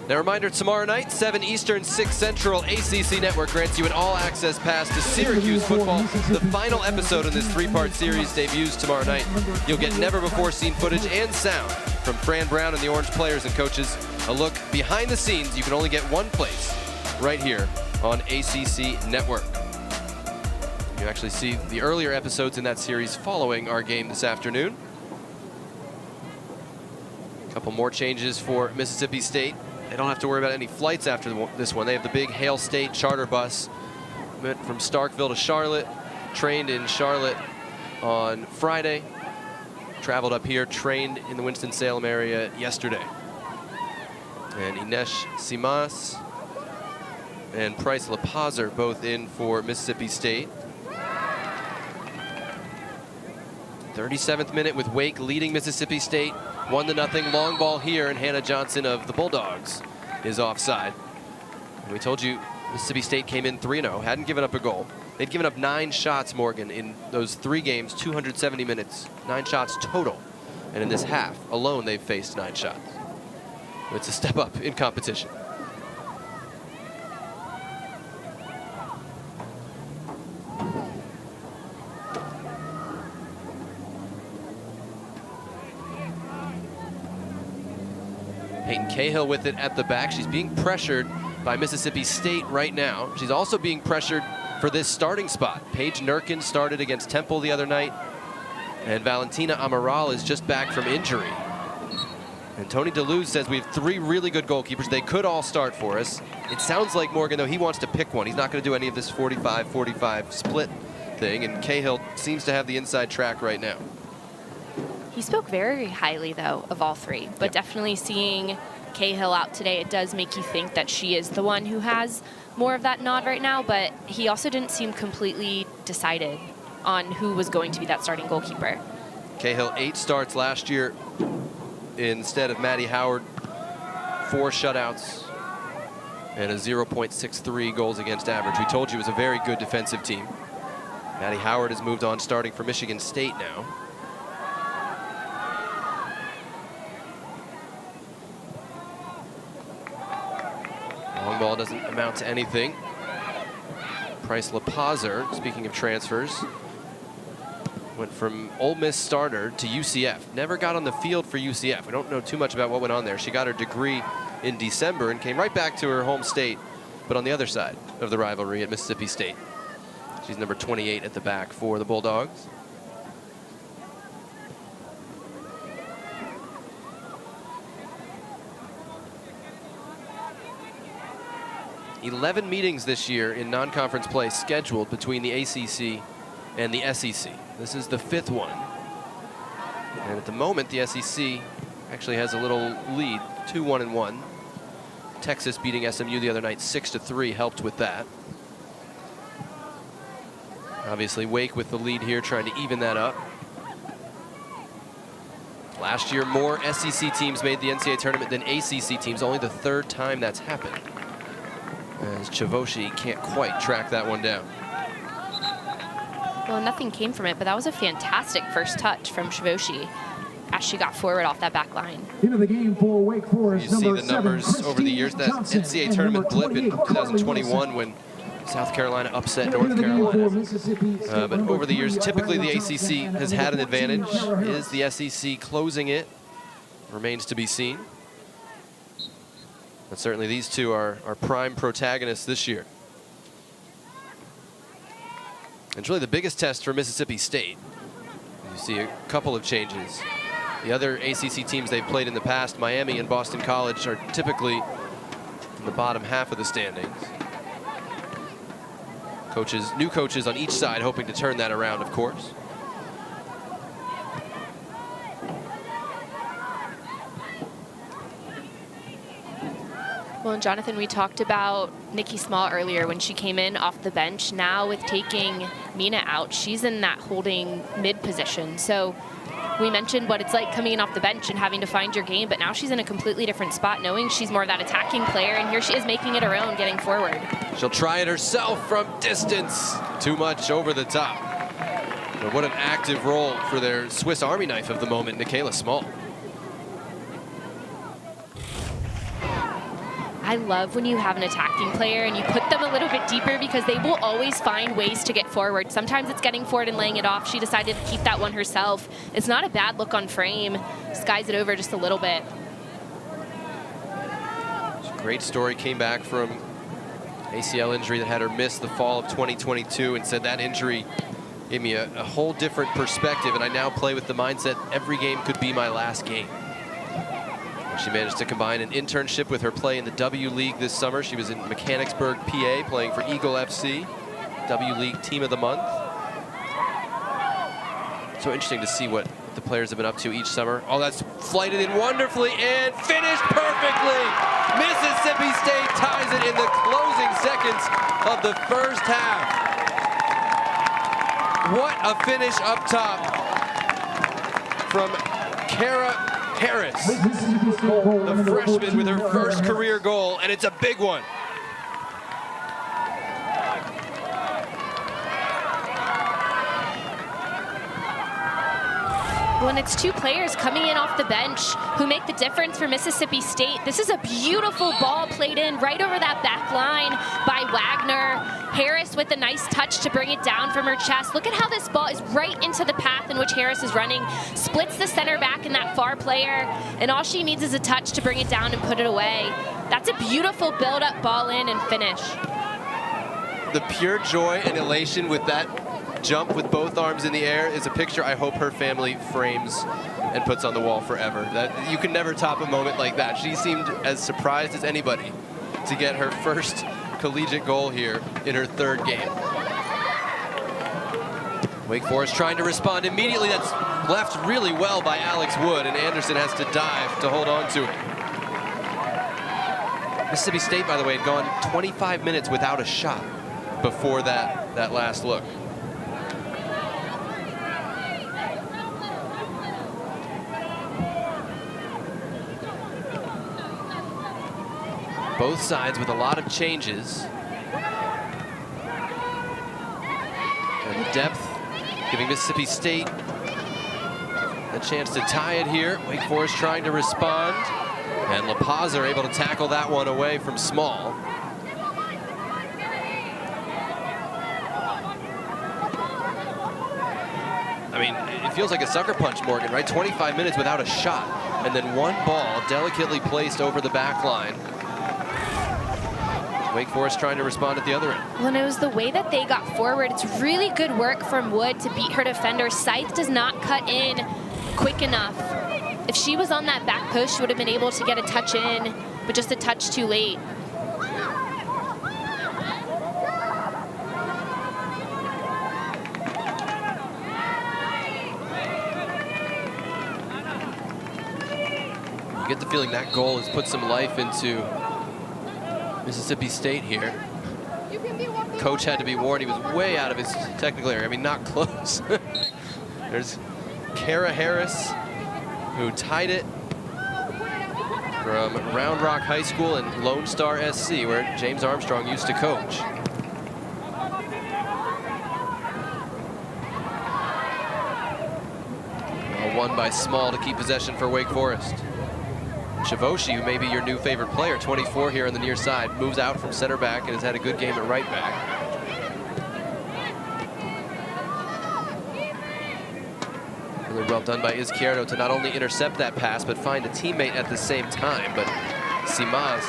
Speaker 2: Now, a reminder, tomorrow night, 7 Eastern, 6 Central, ACC Network grants you an all-access pass to Syracuse football. The final episode in this 3-part series debuts tomorrow night. You'll get never-before-seen footage and sound from Fran Brown and the Orange players and coaches. A look behind the scenes you can only get one place, right here on ACC Network. You actually see the earlier episodes in that series following our game this afternoon. A couple more changes for Mississippi State. They don't have to worry about any flights after this one. They have the big Hale State charter bus. Went from Starkville to Charlotte, trained in Charlotte on Friday, traveled up here, trained in the Winston-Salem area yesterday. And Inesh Simas and Price LaPaz are both in for Mississippi State. 37th minute with Wake leading Mississippi State 1-0. Long ball here, and Hannah Johnson of the Bulldogs is offside. And we told you Mississippi State came in 3-0, hadn't given up a goal. They'd given up 9 shots, Morgan, in those 3 games, 270 minutes, 9 shots total. And in this half alone, they've faced 9 shots. It's a step up in competition. Peyton Cahill with it at the back. She's being pressured by Mississippi State right now. She's also being pressured for this starting spot. Paige Nurkin started against Temple the other night, and Valentina Amaral is just back from injury. And Tony DeLuce says we have 3 really good goalkeepers. They could all start for us. It sounds like Morgan, though, he wants to pick one. He's not going to do any of this 45-45 split thing, and Cahill seems to have the inside track right now.
Speaker 1: He spoke very highly, though, of all 3, but definitely seeing Cahill out today, it does make you think that she is the one who has more of that nod right now, but he also didn't seem completely decided on who was going to be that starting goalkeeper.
Speaker 2: Cahill 8 starts last year instead of Maddie Howard, 4 shutouts and a 0.63 goals against average. We told you it was a very good defensive team. Maddie Howard has moved on, starting for Michigan State now. Long ball doesn't amount to anything. Price LaPaz, speaking of transfers, went from Ole Miss starter to UCF. Never got on the field for UCF. We don't know too much about what went on there. She got her degree in December and came right back to her home state, but on the other side of the rivalry at Mississippi State. She's number 28 at the back for the Bulldogs. $11 meetings this year in non-conference play scheduled between the ACC and the SEC. This is the 5th one. And at the moment, the SEC actually has a little lead, 2-1-1. Texas beating SMU the other night 6-3 helped with that. Obviously, Wake with the lead here, trying to even that up. Last year, more SEC teams made the NCAA tournament than ACC teams, only the 3rd time that's happened. As Chavoshi can't quite track that one down.
Speaker 1: Well, nothing came from it, but that was a fantastic first touch from Chavoshi as she got forward off that back line.
Speaker 3: Into the game for Wake Forest.
Speaker 2: You see the numbers over the years. That NCAA tournament blip in 2021 when South Carolina upset North Carolina. But over the years, typically the ACC has had an advantage. Is the SEC closing it? Remains to be seen. But certainly these two are prime protagonists this year. It's really the biggest test for Mississippi State. You see a couple of changes. The other ACC teams they've played in the past, Miami and Boston College, are typically in the bottom half of the standings. New coaches on each side hoping to turn that around, of course.
Speaker 1: Well, and Jonathan, we talked about Nikki Small earlier when she came in off the bench. Now with taking Mina out, she's in that holding mid position. So we mentioned what it's like coming in off the bench and having to find your game, but now she's in a completely different spot, knowing she's more of that attacking player, and here she is making it her own, getting forward.
Speaker 2: She'll try it herself from distance. Too much over the top. But what an active role for their Swiss Army knife of the moment, Nikayla Small.
Speaker 1: I love when you have an attacking player and you put them a little bit deeper, because they will always find ways to get forward. Sometimes it's getting forward and laying it off. She decided to keep that one herself. It's not a bad look on frame. Skies it over just a little bit.
Speaker 2: Great story. Came back from ACL injury that had her miss the fall of 2022, and said that injury gave me a whole different perspective, and I now play with the mindset every game could be my last game. She managed to combine an internship with her play in the W League this summer. She was in Mechanicsburg, PA, playing for Eagle FC, W League Team of the Month. So interesting to see what the players have been up to each summer. Oh, that's flighted in wonderfully and finished perfectly. Mississippi State ties it in the closing seconds of the first half. What a finish up top from Kara Harris, the freshman with her first career goal, and it's a big one.
Speaker 1: When it's two players coming in off the bench who make the difference for Mississippi State. This is a beautiful ball played in right over that back line by Wagner. Harris with a nice touch to bring it down from her chest. Look at how this ball is right into the path in which Harris is running. Splits the center back and that far player, and all she needs is a touch to bring it down and put it away. That's a beautiful build-up ball in and finish.
Speaker 2: The pure joy and elation with that jump with both arms in the air is a picture I hope her family frames and puts on the wall forever. That you can never top a moment like that. She seemed as surprised as anybody to get her first collegiate goal here in her third game. Wake Forest trying to respond immediately. That's left really well by Alex Wood, and Anderson has to dive to hold on to it. Mississippi State, by the way, had gone 25 minutes without a shot before that last look. Both sides with a lot of changes. And the depth giving Mississippi State a chance to tie it here. Wake Forest trying to respond. And La Paz are able to tackle that one away from Small. I mean, it feels like a sucker punch, Morgan, right? 25 minutes without a shot. And then one ball delicately placed over the back line. Wake Forest trying to respond at the other end.
Speaker 1: Well, and it was the way that they got forward. It's really good work from Wood to beat her defender. Scythe does not cut in quick enough. If she was on that back post, she would have been able to get a touch in, but just a touch too late.
Speaker 2: You get the feeling that goal has put some life into Mississippi State here. Coach had to be warned. He was way out of his technical area. I mean, not close. There's Kara Harris, who tied it from Round Rock High School and Lone Star SC, where James Armstrong used to coach. Well, won by Small to keep possession for Wake Forest. Chavoshi, who may be your new favorite player, 24 here on the near side, moves out from center back and has had a good game at right back. Really well done by Izquierdo to not only intercept that pass, but find a teammate at the same time. But Simaz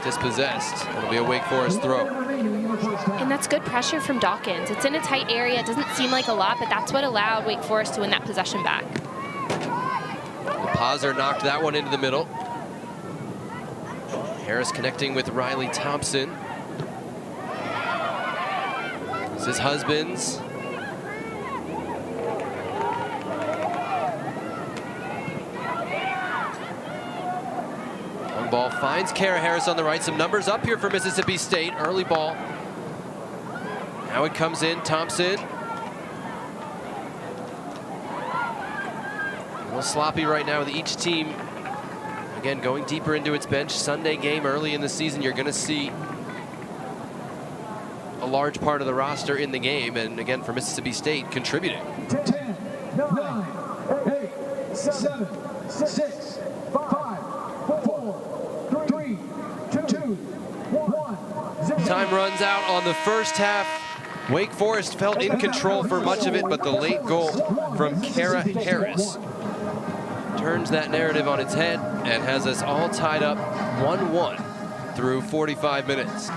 Speaker 2: dispossessed. It'll be a Wake Forest throw.
Speaker 1: And that's good pressure from Dawkins. It's in a tight area. It doesn't seem like a lot, but that's what allowed Wake Forest to win that possession back.
Speaker 2: Pazzer knocked that one into the middle. Harris connecting with Riley Thompson. This is Husbands. Long ball finds Kara Harris on the right. Some numbers up here for Mississippi State. Early ball. Now it comes in. Thompson. A little sloppy right now with each team. Again, going deeper into its bench. Sunday game early in the season. You're going to see a large part of the roster in the game, and again for Mississippi State contributing.
Speaker 3: 10, 9, 8, 7, 6, 5, 4, 3, 2, 1, 0.
Speaker 2: Time runs out on the first half. Wake Forest felt in control for much of it, but the late goal from Kara Harris turns that narrative on its head and has us all tied up 1-1 through 45 minutes.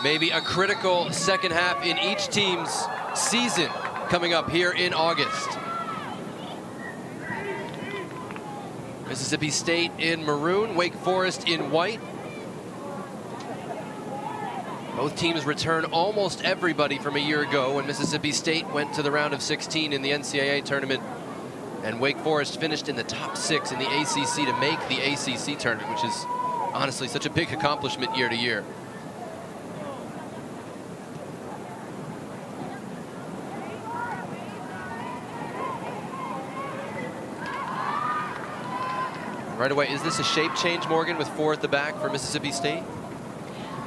Speaker 2: Maybe a critical second half in each team's season coming up here in August. Mississippi State in maroon, Wake Forest in white. Both teams return almost everybody from a year ago when Mississippi State went to the round of 16 in the NCAA tournament, and Wake Forest finished in the top 6 in the ACC to make the ACC tournament, which is honestly such a big accomplishment year to year. Right away, is this a shape change, Morgan, with 4 at the back for Mississippi State?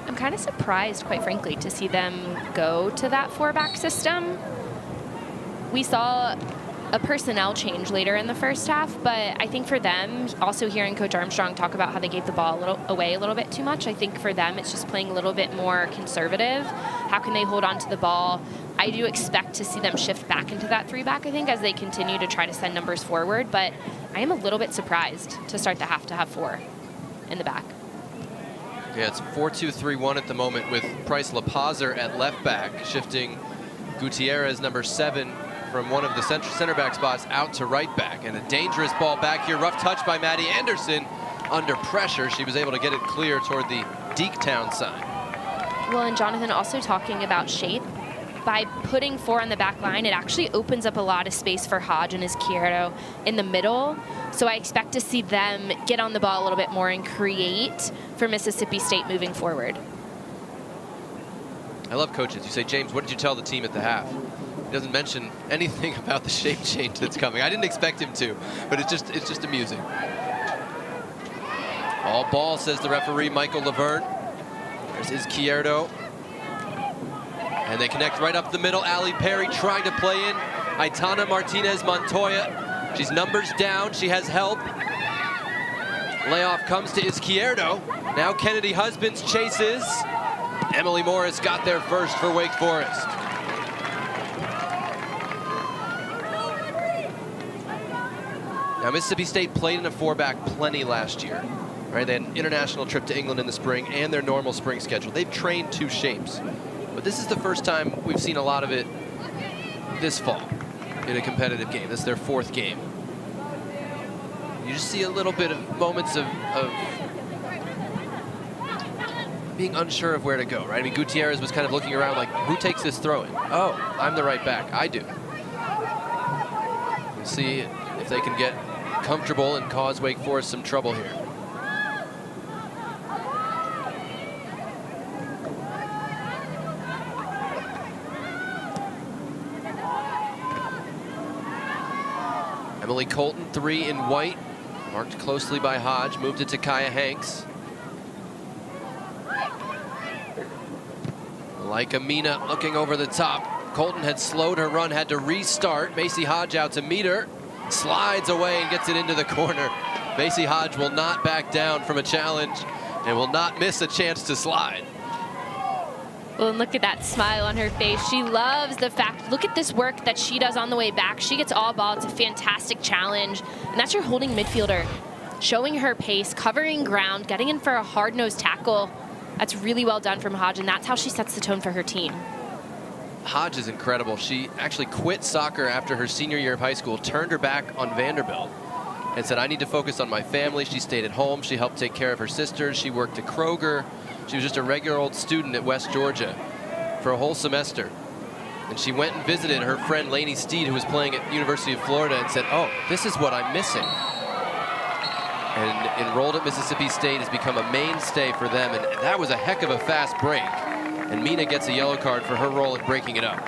Speaker 1: I'm kind of surprised, quite frankly, to see them go to that 4-back system. We saw a personnel change later in the first half, but I think for them, also hearing Coach Armstrong talk about how they gave the ball away a little bit too much, I think for them it's just playing a little bit more conservative. How can they hold on to the ball? I do expect to see them shift back into that 3-back, I think, as they continue to try to send numbers forward, but I am a little bit surprised to start the half to have 4 in the back.
Speaker 2: Yeah, it's 4-2-3-1 at the moment with Price LaPazer at left back, shifting Gutierrez, number 7, from one of the center back spots out to right back. And a dangerous ball back here. Rough touch by Maddie Anderson under pressure. She was able to get it clear toward the Deektown side.
Speaker 1: Well, and Jonathan also talking about shape. By putting 4 on the back line, it actually opens up a lot of space for Hodge and Izquierdo in the middle. So I expect to see them get on the ball a little bit more and create for Mississippi State moving forward.
Speaker 2: I love coaches. You say, James, what did you tell the team at the half? He doesn't mention anything about the shape change that's coming. I didn't expect him to, but it's just amusing. All ball, says the referee, Michael Laverne. There's Izquierdo. And they connect right up the middle. Allie Perry trying to play in. Aitana Martinez Montoya. She's numbers down. She has help. Layoff comes to Izquierdo. Now Kennedy Husbands chases. Emily Morris got there first for Wake Forest. Now Mississippi State played in a 4-back plenty last year. Right? They had an international trip to England in the spring and their normal spring schedule. They've trained 2 shapes. But this is the first time we've seen a lot of it this fall in a competitive game. This is their 4th game. You just see a little bit of moments of being unsure of where to go, right? I mean, Gutierrez was kind of looking around like, who takes this throw in? Oh, I'm the right back. I do. We'll see if they can get comfortable and cause Wake Forest some trouble here. Emily Colton, 3 in white, marked closely by Hodge, moved it to Kaya Hanks. Like Amina looking over the top. Colton had slowed her run, had to restart. Macy Hodge out to meet her, slides away and gets it into the corner. Macy Hodge will not back down from a challenge and will not miss a chance to slide.
Speaker 1: Well, and look at that smile on her face. She loves the fact, look at this work that she does on the way back. She gets all ball. It's a fantastic challenge. And that's your holding midfielder, showing her pace, covering ground, getting in for a hard-nosed tackle. That's really well done from Hodge, and that's how she sets the tone for her team.
Speaker 2: Hodge is incredible. She actually quit soccer after her senior year of high school, turned her back on Vanderbilt, and said, I need to focus on my family. She stayed at home. She helped take care of her sisters. She worked at Kroger. She was just a regular old student at West Georgia for a whole semester. And she went and visited her friend Lainey Steed, who was playing at University of Florida, and said, oh, this is what I'm missing. And enrolled at Mississippi State, has become a mainstay for them. And that was a heck of a fast break. And Mina gets a yellow card for her role in breaking it up.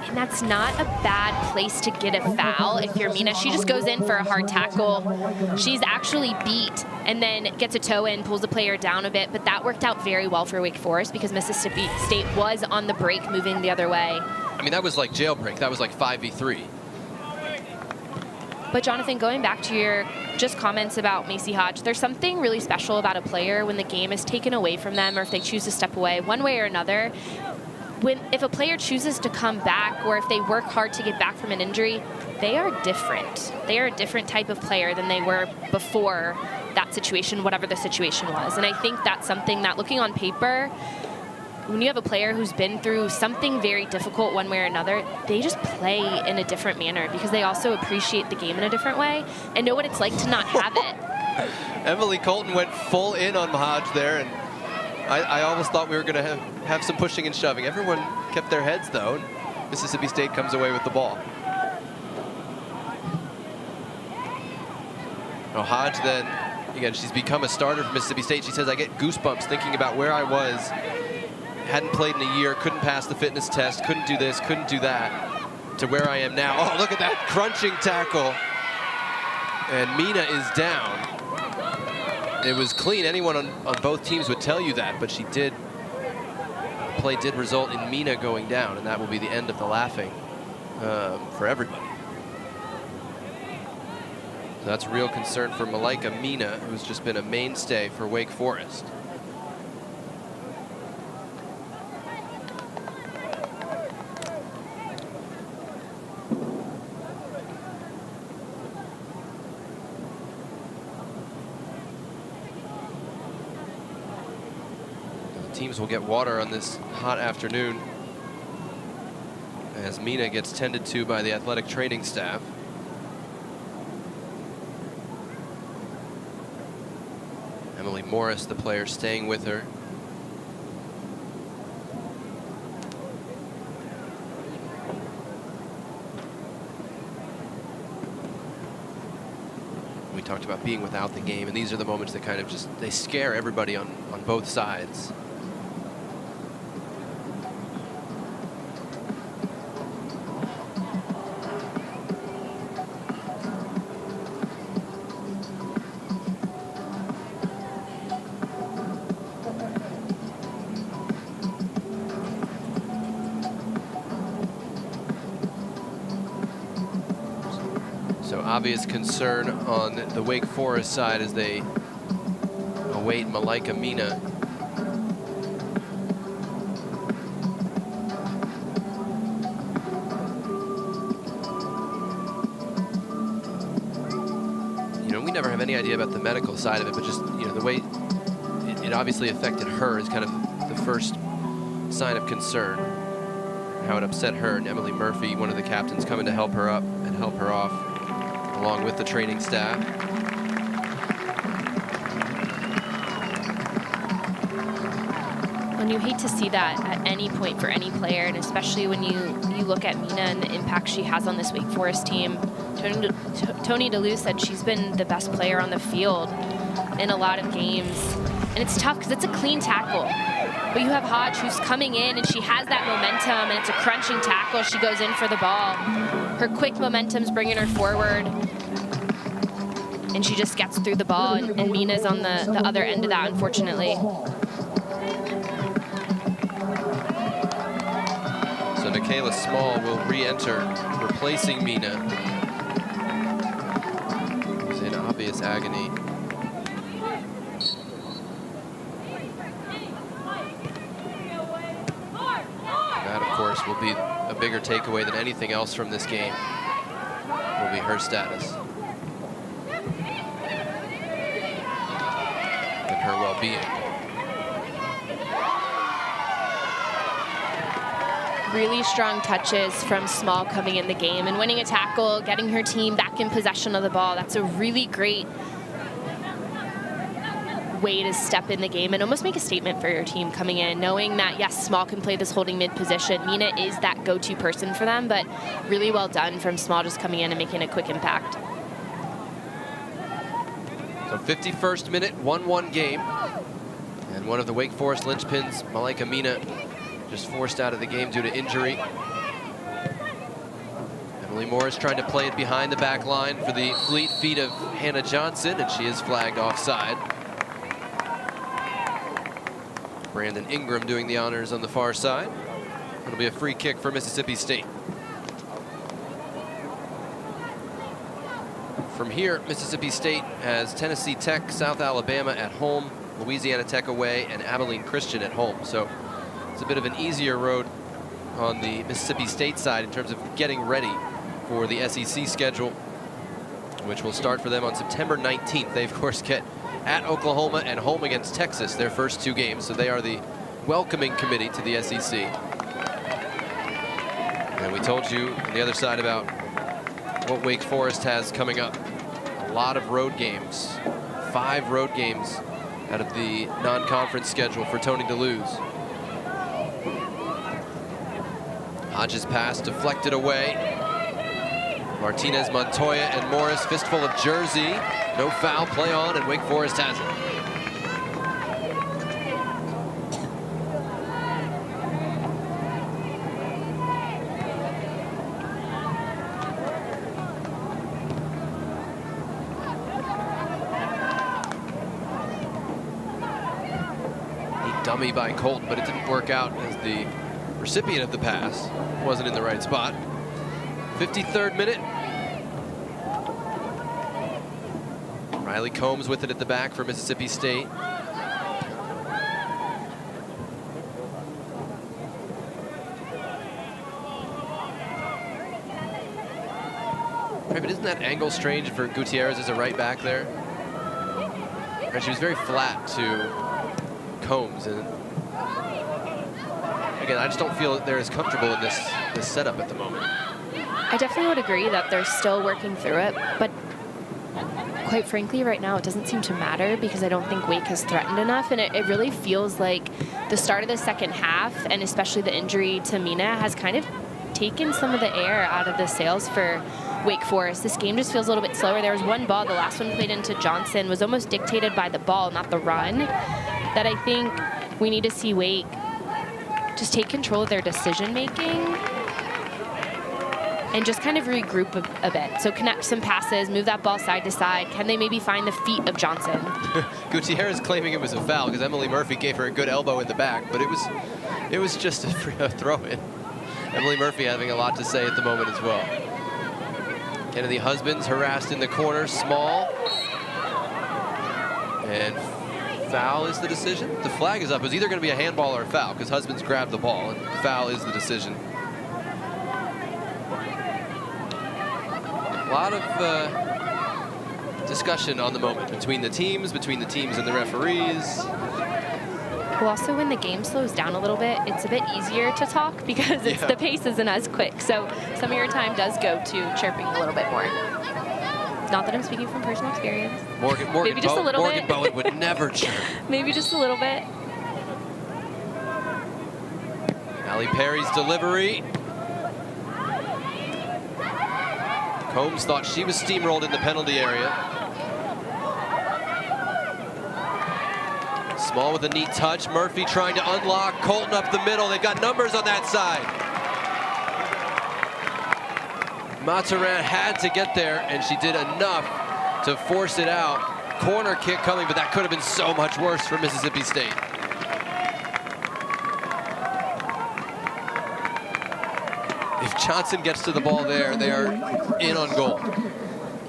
Speaker 1: And that's not a bad place to get a foul if you're Mina. She just goes in for a hard tackle. She's actually beat and then gets a toe in, pulls the player down a bit. But that worked out very well for Wake Forest because Mississippi State was on the break moving the other way.
Speaker 2: I mean, that was like jailbreak. That was like 5v3.
Speaker 1: But Jonathan, going back to your just comments about Macy Hodge, there's something really special about a player when the game is taken away from them or if they choose to step away one way or another. If a player chooses to come back or if they work hard to get back from an injury, they are different. They are a different type of player than they were before that situation, whatever the situation was. And I think that's something that, looking on paper, when you have a player who's been through something very difficult one way or another, they just play in a different manner because they also appreciate the game in a different way and know what it's like to not have it.
Speaker 2: Emily Colton went full in on Hodge there, and I almost thought we were going to have some pushing and shoving. Everyone kept their heads, though, and Mississippi State comes away with the ball. Now Hodge then, again, she's become a starter for Mississippi State. She says, I get goosebumps thinking about where I was. Hadn't played in a year, couldn't pass the fitness test, couldn't do this, couldn't do that, to where I am now. Oh, look at that crunching tackle. And Mina is down. It was clean. Anyone on both teams would tell you that, but the play did result in Mina going down, and that will be the end of the laughing for everybody. So that's real concern for Malaika Mina, who's just been a mainstay for Wake Forest. Teams will get water on this hot afternoon as Mina gets tended to by the athletic training staff. Emily Morris, the player, staying with her. We talked about being without the game, and these are the moments that kind of just, they scare everybody on both sides. Obvious concern on the Wake Forest side as they await Malaika Mina. You know, we never have any idea about the medical side of it, but just, you know, the way it obviously affected her is kind of the first sign of concern. How it upset her, and Emily Murphy, one of the captains, coming to help her up and help her off, along with the training staff.
Speaker 1: And you hate to see that at any point for any player, and especially when you look at Mina and the impact she has on this Wake Forest team. Tony DeLue said she's been the best player on the field in a lot of games. And it's tough because it's a clean tackle. But you have Hodge who's coming in and she has that momentum and it's a crunching tackle. She goes in for the ball. Her quick momentum's bringing her forward. And she just gets through the ball, and Mina's on the other end of that, unfortunately.
Speaker 2: So Nikayla Small will re-enter, replacing Mina, who's in obvious agony. That, of course, will be a bigger takeaway than anything else from this game, will be her status. Her well-being.
Speaker 1: really strong touches from Small coming in the game and winning a tackle, getting her team back in possession of the ball. That's a really great way to step in the game and almost make a statement for your team coming in, knowing that, yes, Small can play this holding mid position. Mina is that go-to person for them, but really well done from Small just coming in and making a quick impact.
Speaker 2: So 51st minute, 1-1 game. And one of the Wake Forest linchpins, Malaika Mina, just forced out of the game due to injury. Emily Morris trying to play it behind the back line for the fleet feet of Hannah Johnson, and she is flagged offside. Brandon Ingram doing the honors on the far side. It'll be a free kick for Mississippi State. From here, Mississippi State has Tennessee Tech, South Alabama at home, Louisiana Tech away, and Abilene Christian at home. So it's a bit of an easier road on the Mississippi State side in terms of getting ready for the SEC schedule, which will start for them on September 19th. They, of course, get at Oklahoma and home against Texas, their first 2 games. So they are the welcoming committee to the SEC. And we told you on the other side about what Wake Forest has coming up. A lot of road games, 5 road games out of the non-conference schedule for Tony DeLuz. Hodges' pass deflected away. Martinez, Montoya, and Morris, fistful of jersey. No foul, play on, and Wake Forest has it. Neat dummy by Colt, but it didn't work out as the recipient of the pass wasn't in the right spot. 53rd minute. Riley Combs with it at the back for Mississippi State. Right, but isn't that angle strange for Gutierrez as a right back there? Right, she was very flat to Combs, and again, I just don't feel that they're as comfortable in this setup at the moment.
Speaker 1: I definitely would agree that they're still working through it, but quite frankly, right now, it doesn't seem to matter because I don't think Wake has threatened enough, and it really feels like the start of the second half, and especially the injury to Mina, has kind of taken some of the air out of the sails for Wake Forest. This game just feels a little bit slower. There was one ball, the last one played into Johnson, was almost dictated by the ball, not the run, that I think we need to see Wake just take control of their decision-making and just kind of regroup a bit. So connect some passes, move that ball side to side. Can they maybe find the feet of Johnson?
Speaker 2: Gutierrez claiming it was a foul because Emily Murphy gave her a good elbow in the back, but it was just a throw-in. Emily Murphy having a lot to say at the moment as well. Kennedy Husbands harassed in the corner, Small. And foul is the decision. The flag is up. It was either going to be a handball or a foul because Husbands grabbed the ball, and foul is the decision. A lot of discussion on the moment between the teams and the referees.
Speaker 1: Well, also when the game slows down a little bit, it's a bit easier to talk because the pace isn't as quick. So some of your time does go to chirping a little bit more. Not that I'm speaking from personal experience.
Speaker 2: Maybe just a little bit. Morgan Bowen would never chirp.
Speaker 1: Maybe just a little bit.
Speaker 2: Allie Perry's delivery. Combs thought she was steamrolled in the penalty area. Small with a neat touch. Murphy trying to unlock. Colton up the middle. They've got numbers on that side. Mataran had to get there, and she did enough to force it out. Corner kick coming, but that could have been so much worse for Mississippi State. If Johnson gets to the ball there, they are in on goal.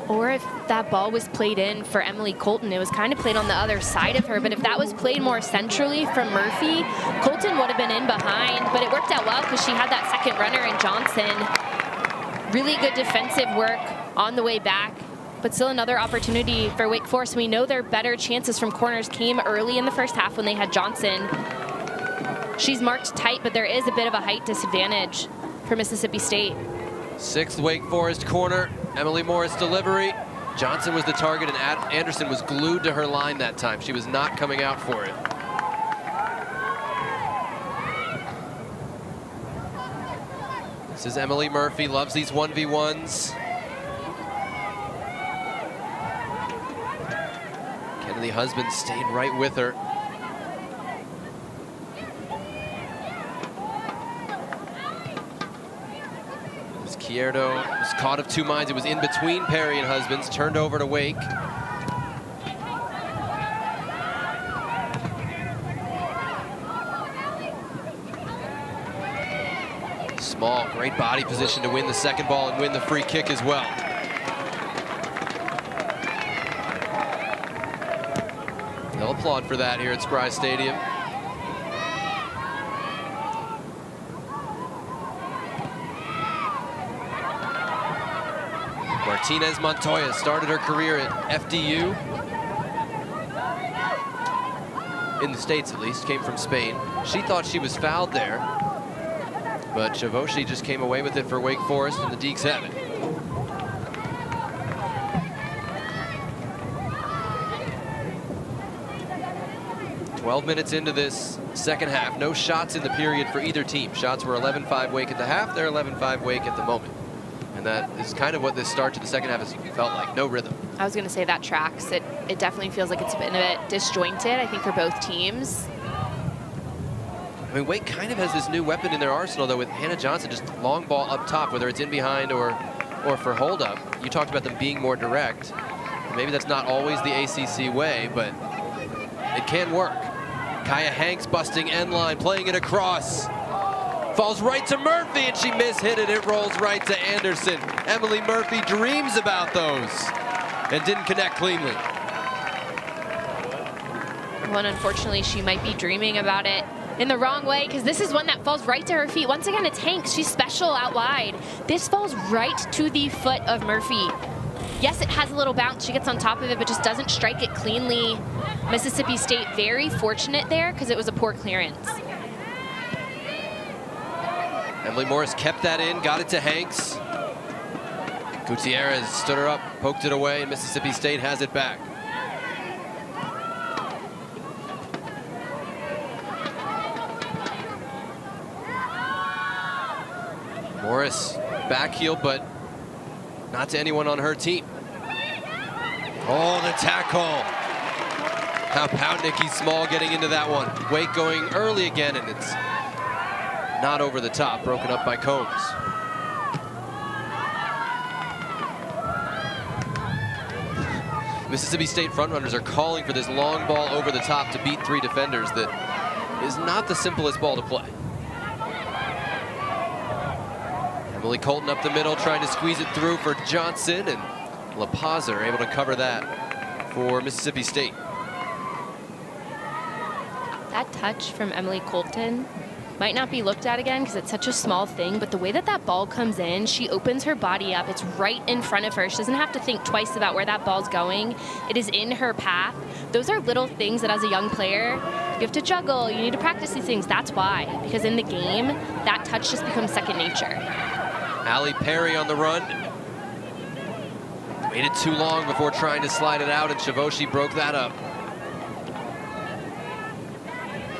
Speaker 1: Or if that ball was played in for Emily Colton, it was kind of played on the other side of her, but if that was played more centrally from Murphy, Colton would have been in behind, but it worked out well because she had that second runner in Johnson. Really good defensive work on the way back, but still another opportunity for Wake Forest. We know their better chances from corners came early in the first half when they had Johnson. She's marked tight, but there is a bit of a height disadvantage for Mississippi State.
Speaker 2: 6th Wake Forest corner, Emily Morris delivery. Johnson was the target, and Anderson was glued to her line that time. She was not coming out for it. This is Emily Murphy, loves these 1v1s. Kennedy Husband stayed right with her. Izquierdo was caught of two minds. It was in between Perry and Husbands, turned over to Wake. Small, great body position to win the second ball and win the free kick as well. They'll applaud for that here at Spry Stadium. Martinez Montoya started her career at FDU. In the States, at least, came from Spain. She thought she was fouled there, but Chavoshi just came away with it for Wake Forest, and the Deacs have it. "12 minutes into this second half. No shots in the period for either team. Shots were 11-5 Wake at the half. They're 11-5 Wake at the moment. And that is kind of what this start to the second half has felt like. No rhythm.
Speaker 1: I was going to say that tracks. It definitely feels like it's been a bit disjointed, I think, for both teams.
Speaker 2: I mean, Wake kind of has this new weapon in their arsenal, though, with Hannah Johnson, just long ball up top, whether it's in behind or for hold up. You talked about them being more direct. Maybe that's not always the ACC way, but it can work. Kaya Hanks busting end line, playing it across. Falls right to Murphy, and she mishit it. It rolls right to Anderson. Emily Murphy dreams about those and didn't connect cleanly.
Speaker 1: Well, and unfortunately, she might be dreaming about it in the wrong way, because this is one that falls right to her feet. Once again, it's Hanks. She's special out wide. This falls right to the foot of Murphy. Yes, it has a little bounce. She gets on top of it, but just doesn't strike it cleanly. Mississippi State very fortunate there, because it was a poor clearance.
Speaker 2: Emily Morris kept that in, got it to Hanks. Gutierrez stood her up, poked it away, and Mississippi State has it back. Morris back heel, but not to anyone on her team. Oh, the tackle. How about Nikki Small getting into that one? Wake going early again, and it's not over the top, broken up by Combs. Mississippi State frontrunners are calling for this long ball over the top to beat three defenders. That is not the simplest ball to play. Emily Colton up the middle, trying to squeeze it through for Johnson, and La Paz are able to cover that for Mississippi State.
Speaker 1: That touch from Emily Colton might not be looked at again because it's such a small thing, but the way that that ball comes in, she opens her body up. It's right in front of her. She doesn't have to think twice about where that ball's going. It is in her path. Those are little things that as a young player, you have to juggle. You need to practice these things. That's why, because in the game, that touch just becomes second nature.
Speaker 2: Allie Perry on the run. Waited too long before trying to slide it out, and Chavoshi broke that up.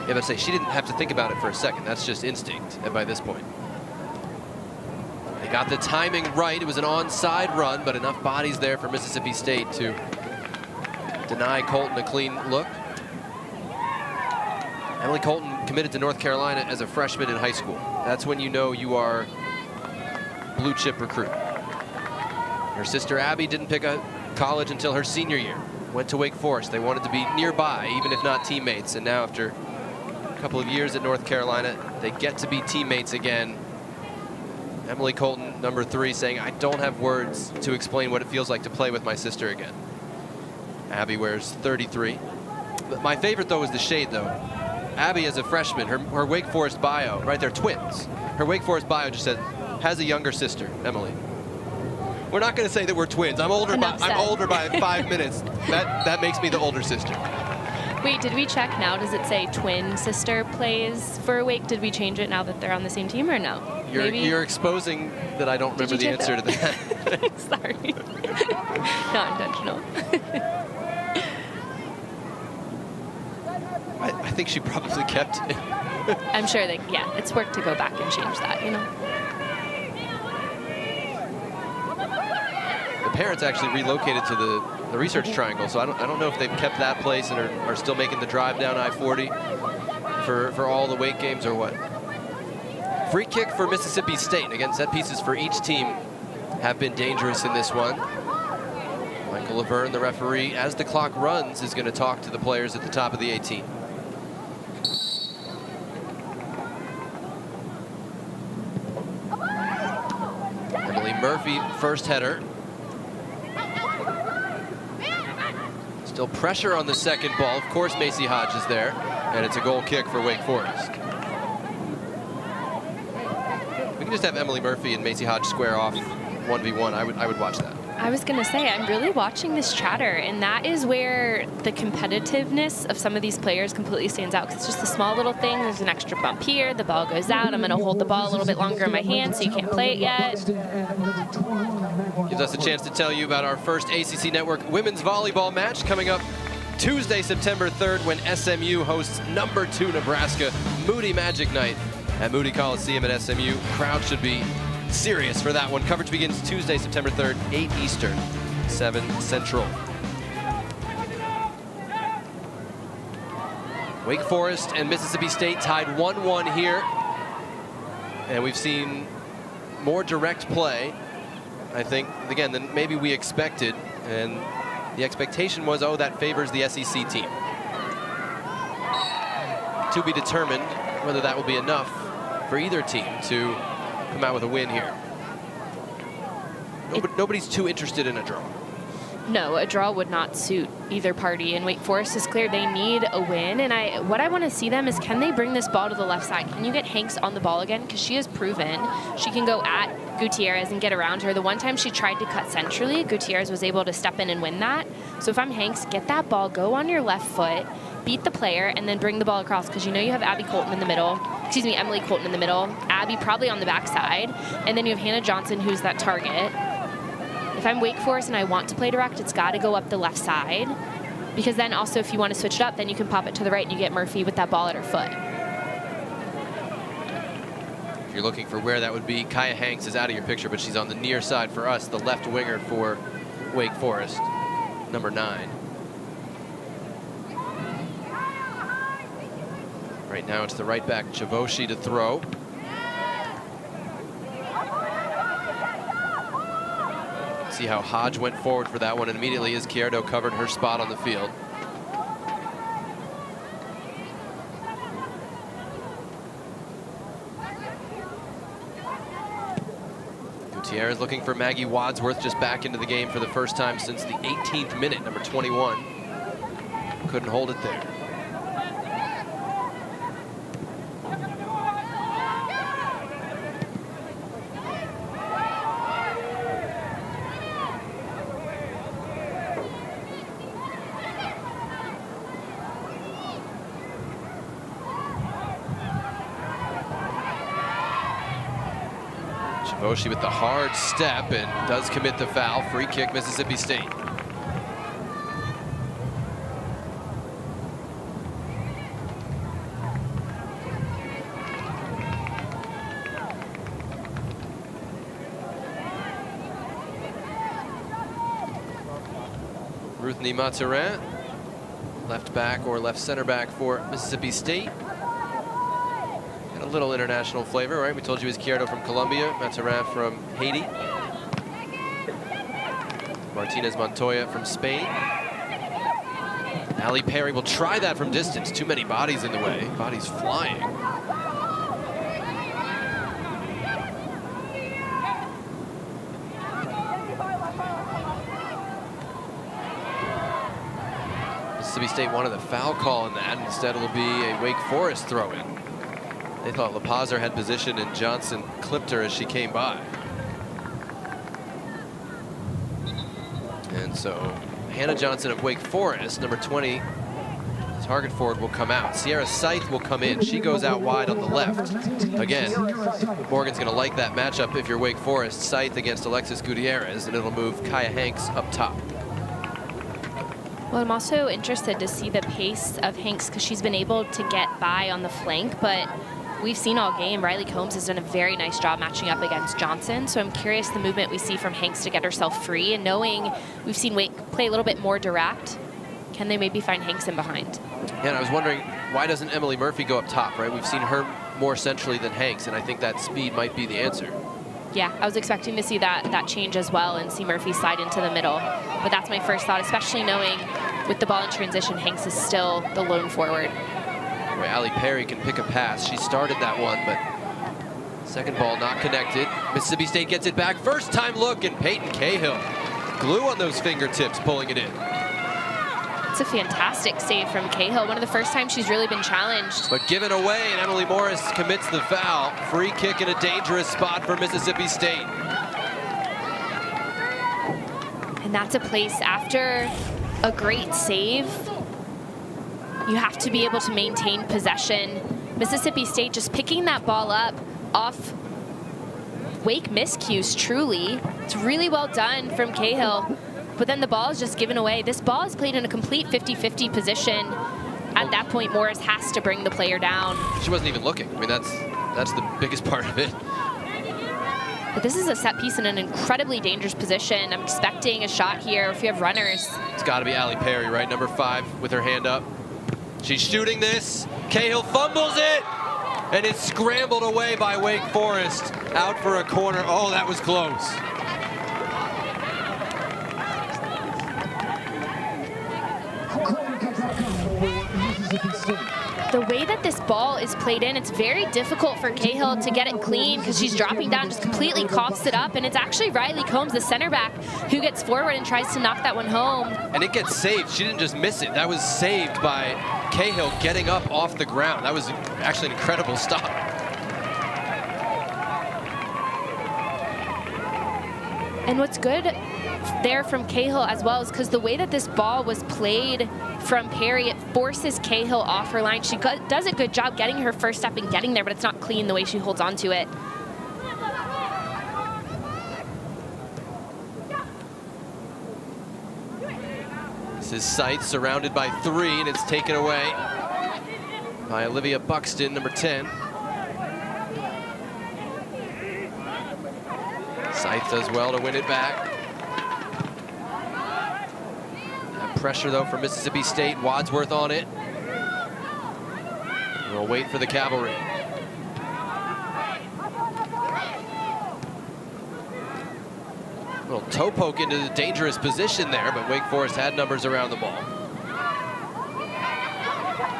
Speaker 2: Yeah, but say she didn't have to think about it for a second. That's just instinct by this point. They got the timing right. It was an onside run, but enough bodies there for Mississippi State to deny Colton a clean look. Emily Colton committed to North Carolina as a freshman in high school. That's when you know you are blue chip recruit. Her sister Abby didn't pick a college until her senior year. Went to Wake Forest. They wanted to be nearby, even if not teammates. And now after couple of years at North Carolina, they get to be teammates again. Emily Colton, number 3, saying, "I don't have words to explain what it feels like to play with my sister again." Abby wears 33. But my favorite, though, is the shade, though. Abby, as a freshman, her Wake Forest bio, right there, twins. Her Wake Forest bio just said, has a younger sister, Emily. We're not going to say that we're twins. I'm older by 5 minutes. That makes me the older sister.
Speaker 1: Wait, did we check now? Does it say twin sister plays for Wake? Did we change it now that they're on the same team or no?
Speaker 2: You're exposing that I don't remember the answer to that.
Speaker 1: Sorry. Not intentional.
Speaker 2: I think she probably kept it.
Speaker 1: I'm sure yeah, it's work to go back and change that, you know.
Speaker 2: The parents actually relocated to the research triangle, so I don't know if they've kept that place and are still making the drive down I-40 for all the Wake games or what. Free kick for Mississippi State. Again, set pieces for each team have been dangerous in this one. Michael Laverne, the referee, as the clock runs, is going to talk to the players at the top of the 18. Emily Murphy, first header. Still pressure on the second ball. Of course, Macy Hodge is there, and it's a goal kick for Wake Forest. We can just have Emily Murphy and Macy Hodge square off 1v1. I would watch that.
Speaker 1: I was going to say, I'm really watching this chatter, and that is where the competitiveness of some of these players completely stands out, because it's just a small little thing. There's an extra bump here. The ball goes out. I'm going to hold the ball a little bit longer in my hand, so you can't play it yet.
Speaker 2: Gives us a chance to tell you about our first ACC Network women's volleyball match coming up Tuesday, September 3rd, when SMU hosts #2 Nebraska. Moody Magic Night at Moody Coliseum at SMU. Crowd should be serious for that one. Coverage begins Tuesday, September 3rd, 8 Eastern, 7 Central. Wake Forest and Mississippi State tied 1-1 here. And we've seen more direct play, I think, again, than maybe we expected. And the expectation was, oh, that favors the SEC team. To be determined whether that will be enough for either team to come out with a win here. Nobody's too interested in a draw.
Speaker 1: No, a draw would not suit either party, and Wake Forest is clear they need a win. And what I want to see them is, can they bring this ball to the left side? Can you get Hanks on the ball again? Because she has proven she can go at Gutierrez and get around her. The one time she tried to cut centrally, Gutierrez was able to step in and win that. So if I'm Hanks, get that ball, go on your left foot, beat the player, and then bring the ball across, because you know you have Emily Colton in the middle, Abby probably on the backside, and then you have Hannah Johnson, who's that target. If I'm Wake Forest and I want to play direct, it's got to go up the left side, because then also if you want to switch it up, then you can pop it to the right and you get Murphy with that ball at her foot.
Speaker 2: If you're looking for where that would be, Kaya Hanks is out of your picture, but she's on the near side for us, the left winger for Wake Forest, #9. Right now it's the right back Chavoshi to throw. See how Hodge went forward for that one, and immediately Izquierdo covered her spot on the field. Gutierrez looking for Maggie Wadsworth, just back into the game for the first time since the 18th minute, #21. Couldn't hold it there. Chavoshi with the hard step and does commit the foul. Free kick, Mississippi State. Ruthnie Maturin, left back or left center back for Mississippi State. A little international flavor, right? We told you Izquierdo from Colombia, Maturin from Haiti, Martinez Montoya from Spain. Allie Perry will try that from distance. Too many bodies in the way. Bodies flying. Mississippi State wanted the foul call in that. Instead, it'll be a Wake Forest throw-in. They thought LaPazzer had position, and Johnson clipped her as she came by. And so Hannah Johnson of Wake Forest, #20, target forward will come out. Sierra Scythe will come in. She goes out wide on the left. Again, Morgan's going to like that matchup if you're Wake Forest. Scythe against Alexis Gutierrez, and it'll move Kaya Hanks up top.
Speaker 1: Well, I'm also interested to see the pace of Hanks because she's been able to get by on the flank, but we've seen all game Riley Combs has done a very nice job matching up against Johnson. So I'm curious the movement we see from Hanks to get herself free, and knowing we've seen Wake play a little bit more direct, can they maybe find Hanks in behind?
Speaker 2: Yeah, and I was wondering, why doesn't Emily Murphy go up top, right? We've seen her more centrally than Hanks, and I think that speed might be the answer.
Speaker 1: Yeah, I was expecting to see that change as well and see Murphy slide into the middle. But that's my first thought, especially knowing with the ball in transition, Hanks is still the lone forward.
Speaker 2: Boy, Allie Perry can pick a pass. She started that one, but second ball not connected. Mississippi State gets it back. First time look, and Peyton Cahill. Glue on those fingertips, pulling it in.
Speaker 1: It's a fantastic save from Cahill. One of the first times she's really been challenged.
Speaker 2: But given away, and Emily Morris commits the foul. Free kick in a dangerous spot for Mississippi State.
Speaker 1: And that's a place after a great save. You have to be able to maintain possession. Mississippi State just picking that ball up off Wake miscues, truly. It's really well done from Cahill. But then the ball is just given away. This ball is played in a complete 50-50 position. At that point, Morris has to bring the player down.
Speaker 2: She wasn't even looking. I mean, that's the biggest part of it.
Speaker 1: But this is a set piece in an incredibly dangerous position. I'm expecting a shot here if you have runners.
Speaker 2: It's got to be Allie Perry, right? Number 5 with her hand up. She's shooting this. Cahill fumbles it. And it's scrambled away by Wake Forest. Out for a corner. Oh, that was close.
Speaker 1: The way that this ball is played in, it's very difficult for Cahill to get it clean because she's dropping down, just completely coughs it up. And it's actually Riley Combs, the center back, who gets forward and tries to knock that one home.
Speaker 2: And it gets saved. She didn't just miss it. That was saved by Cahill getting up off the ground. That was actually an incredible stop.
Speaker 1: And what's good there from Cahill as well is because the way that this ball was played from Perry, it forces Cahill off her line. She does a good job getting her first step and getting there, but it's not clean the way she holds on to it.
Speaker 2: This is Scythe surrounded by 3, and it's taken away by Olivia Buxton, number 10. Scythe does well to win it back. Pressure, though, for Mississippi State. Wadsworth on it. We'll wait for the cavalry. A little toe poke into the dangerous position there, but Wake Forest had numbers around the ball.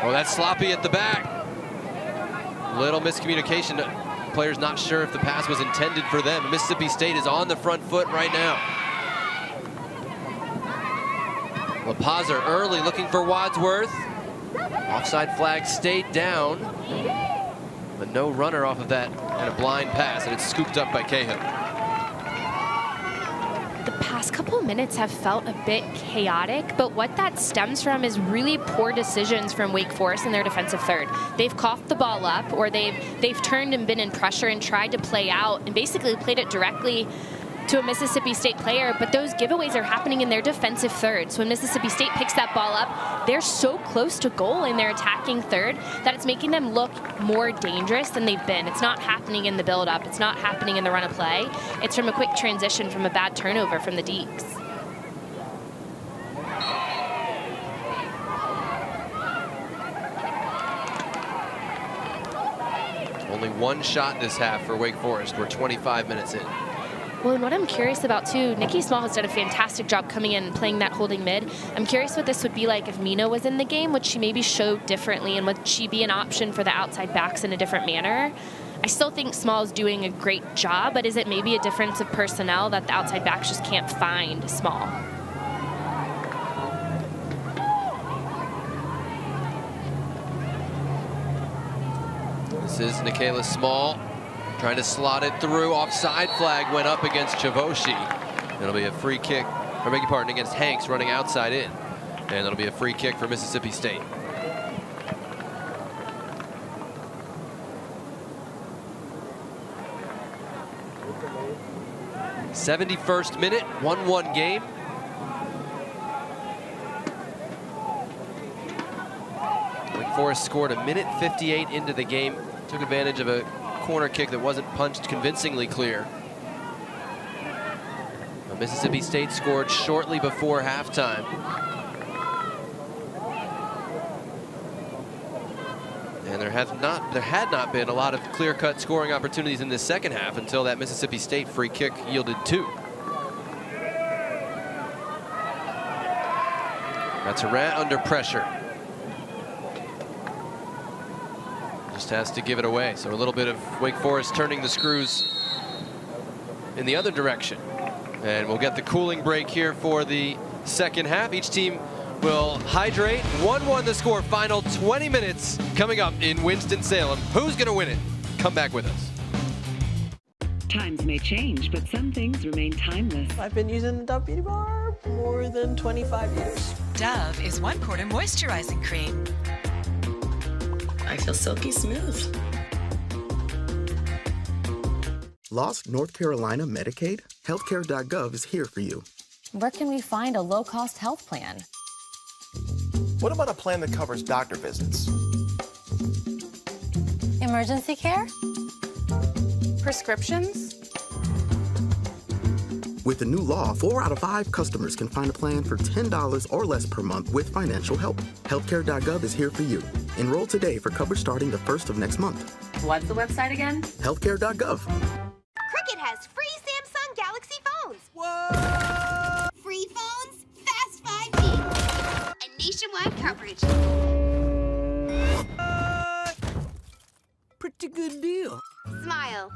Speaker 2: Oh, that's sloppy at the back. Little miscommunication. Players not sure if the pass was intended for them. Mississippi State is on the front foot right now. LaPazzer early looking for Wadsworth. Offside flag stayed down, but no runner off of that and a blind pass, and it's scooped up by Cahill.
Speaker 1: The past couple of minutes have felt a bit chaotic, but what that stems from is really poor decisions from Wake Forest in their defensive third. They've coughed the ball up, or they've turned and been in pressure and tried to play out and basically played it directly to a Mississippi State player, but those giveaways are happening in their defensive third. So when Mississippi State picks that ball up, they're so close to goal in their attacking third that it's making them look more dangerous than they've been. It's not happening in the build-up. It's not happening in the run of play. It's from a quick transition from a bad turnover from the Deeks.
Speaker 2: Only one shot this half for Wake Forest. We're 25 minutes in.
Speaker 1: Well, and what I'm curious about, too, Nikki Small has done a fantastic job coming in and playing that holding mid. I'm curious what this would be like if Mina was in the game. Would she maybe show differently, and would she be an option for the outside backs in a different manner? I still think Small is doing a great job, but is it maybe a difference of personnel that the outside backs just can't find Small?
Speaker 2: This is Nikayla Small. Trying to slot it through. Offside flag went up against Chavoshi. It'll be a free kick, or beg your pardon, against Hanks running outside in. And it'll be a free kick for Mississippi State. 71st minute, 1-1 game. Wake Forest scored a minute 58 into the game. Took advantage of a corner kick that wasn't punched convincingly clear. But Mississippi State scored shortly before halftime. And there had not been a lot of clear-cut scoring opportunities in this second half until that Mississippi State free kick yielded 2. That's Durant under pressure. Just has to give it away. So a little bit of Wake Forest turning the screws in the other direction. And we'll get the cooling break here for the second half. Each team will hydrate. 1-1 the score. Final 20 minutes coming up in Winston-Salem. Who's going to win it? Come back with us.
Speaker 9: Times may change, but some things remain timeless.
Speaker 10: I've been using the Dove Beauty Bar more than 25 years.
Speaker 11: Dove is 1/4 moisturizing cream.
Speaker 12: I feel silky smooth.
Speaker 13: Lost North Carolina Medicaid? Healthcare.gov is here for you.
Speaker 14: Where can we find a low-cost health plan?
Speaker 15: What about a plan that covers doctor visits?
Speaker 14: Emergency care? Prescriptions?
Speaker 13: With the new law, 4 out of 5 customers can find a plan for $10 or less per month with financial help. Healthcare.gov is here for you. Enroll today for coverage starting the 1st of next month.
Speaker 14: What's the website again?
Speaker 13: Healthcare.gov.
Speaker 16: Cricket has free Samsung Galaxy phones. Whoa! Free phones, fast 5G, and nationwide coverage.
Speaker 10: Pretty good deal.
Speaker 16: Smile.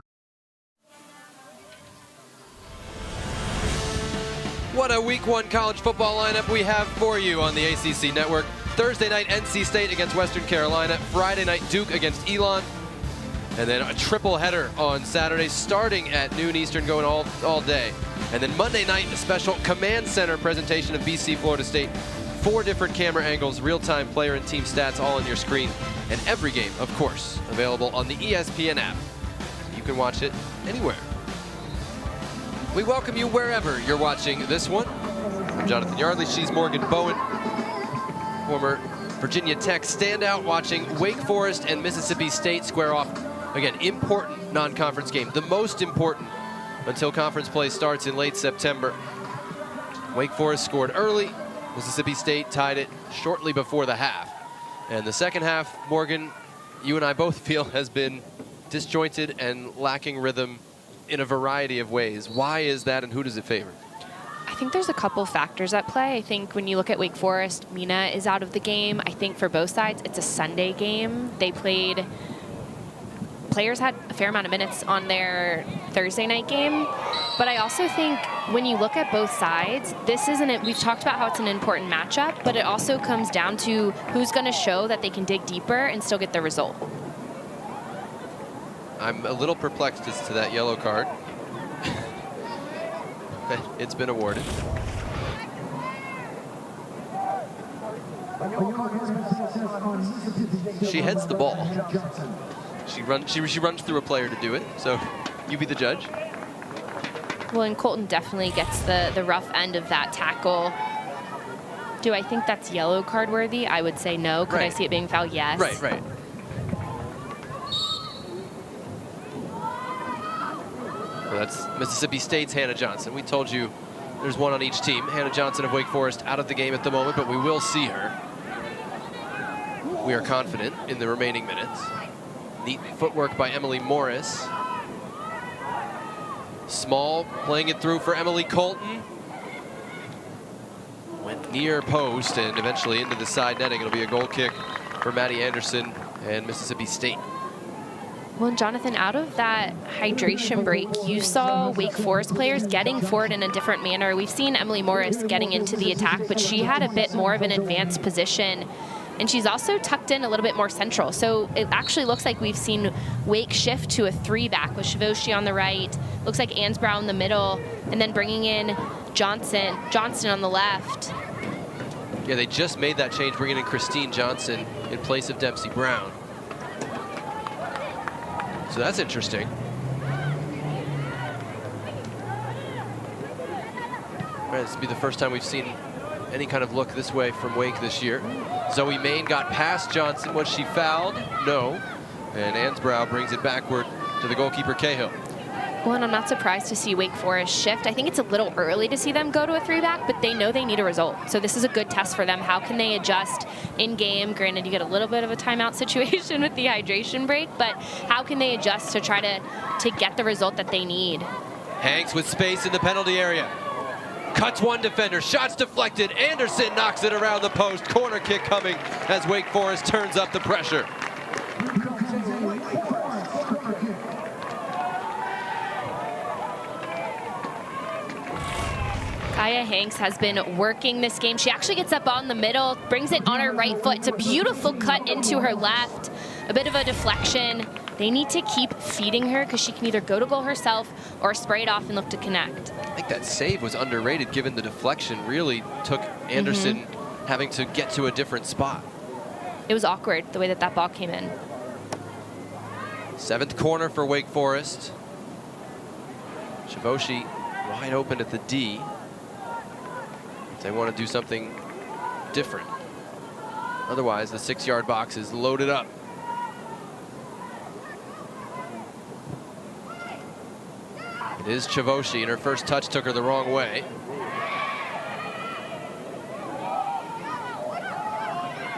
Speaker 2: What a week 1 college football lineup we have for you on the ACC network. Thursday night, NC State against Western Carolina. Friday night, Duke against Elon. And then a triple header on Saturday, starting at noon Eastern, going all day. And then Monday night, a special Command Center presentation of BC Florida State. 4 different camera angles, real-time player and team stats all on your screen. And every game, of course, available on the ESPN app. You can watch it anywhere. We welcome you wherever you're watching this one. I'm Jonathan Yardley. She's Morgan Bowen, former Virginia Tech standout, watching Wake Forest and Mississippi State square off. Again, important non-conference game, the most important until conference play starts in late September. Wake Forest scored early. Mississippi State tied it shortly before the half. And the second half, Morgan, you and I both feel has been disjointed and lacking rhythm in a variety of ways. Why is that, and who does it favor?
Speaker 1: I think there's a couple factors at play. I think when you look at Wake Forest, Mina is out of the game. I think for both sides, it's a Sunday game. Players had a fair amount of minutes on their Thursday night game. But I also think when you look at both sides, we've talked about how it's an important matchup, but it also comes down to who's going to show that they can dig deeper and still get the result.
Speaker 2: I'm a little perplexed as to that yellow card. It's been awarded. She heads the ball. She runs through a player to do it, so you be the judge.
Speaker 1: Well, and Colton definitely gets the rough end of that tackle. Do I think that's yellow card worthy? I would say no. Could I see it being foul? Yes.
Speaker 2: Right. Well, that's Mississippi State's Hannah Johnson. We told you there's one on each team. Hannah Johnson of Wake Forest out of the game at the moment, but we will see her. We are confident in the remaining minutes. Neat footwork by Emily Morris. Small playing it through for Emily Colton. Went near post and eventually into the side netting. It'll be a goal kick for Maddie Anderson and Mississippi State.
Speaker 1: Well, Jonathan, out of that hydration break, you saw Wake Forest players getting forward in a different manner. We've seen Emily Morris getting into the attack, but she had a bit more of an advanced position. And she's also tucked in a little bit more central. So it actually looks like we've seen Wake shift to a 3-back with Shavoshi on the right. Looks like Ansbrough in the middle, and then bringing in Johnston on the left.
Speaker 2: Yeah, they just made that change, bringing in Christine Johnson in place of Dempsey Brown. So that's interesting. This will be the first time we've seen any kind of look this way from Wake this year. Zoe Main got past Johnson. Was she fouled? No. And Ansbrough brings it backward to the goalkeeper, Cahill.
Speaker 1: Well, and I'm not surprised to see Wake Forest shift. I think it's a little early to see them go to a 3-back, but they know they need a result. So this is a good test for them. How can they adjust in game? Granted, you get a little bit of a timeout situation with the hydration break, but how can they adjust to try to get the result that they need?
Speaker 2: Hanks with space in the penalty area. Cuts one defender, shots deflected. Anderson knocks it around the post. Corner kick coming as Wake Forest turns up the pressure.
Speaker 1: Kaya Hanks has been working this game. She actually gets up on the middle, brings it on her right foot. It's a beautiful cut into her left. A bit of a deflection. They need to keep feeding her because she can either go to goal herself or spray it off and look to connect.
Speaker 2: I think that save was underrated given the deflection really took Anderson having to get to a different spot.
Speaker 1: It was awkward the way that ball came in.
Speaker 2: 7th corner for Wake Forest. Chavoshi wide open at the D. They want to do something different. Otherwise, the 6-yard box is loaded up. It is Chavoshi, and her first touch took her the wrong way.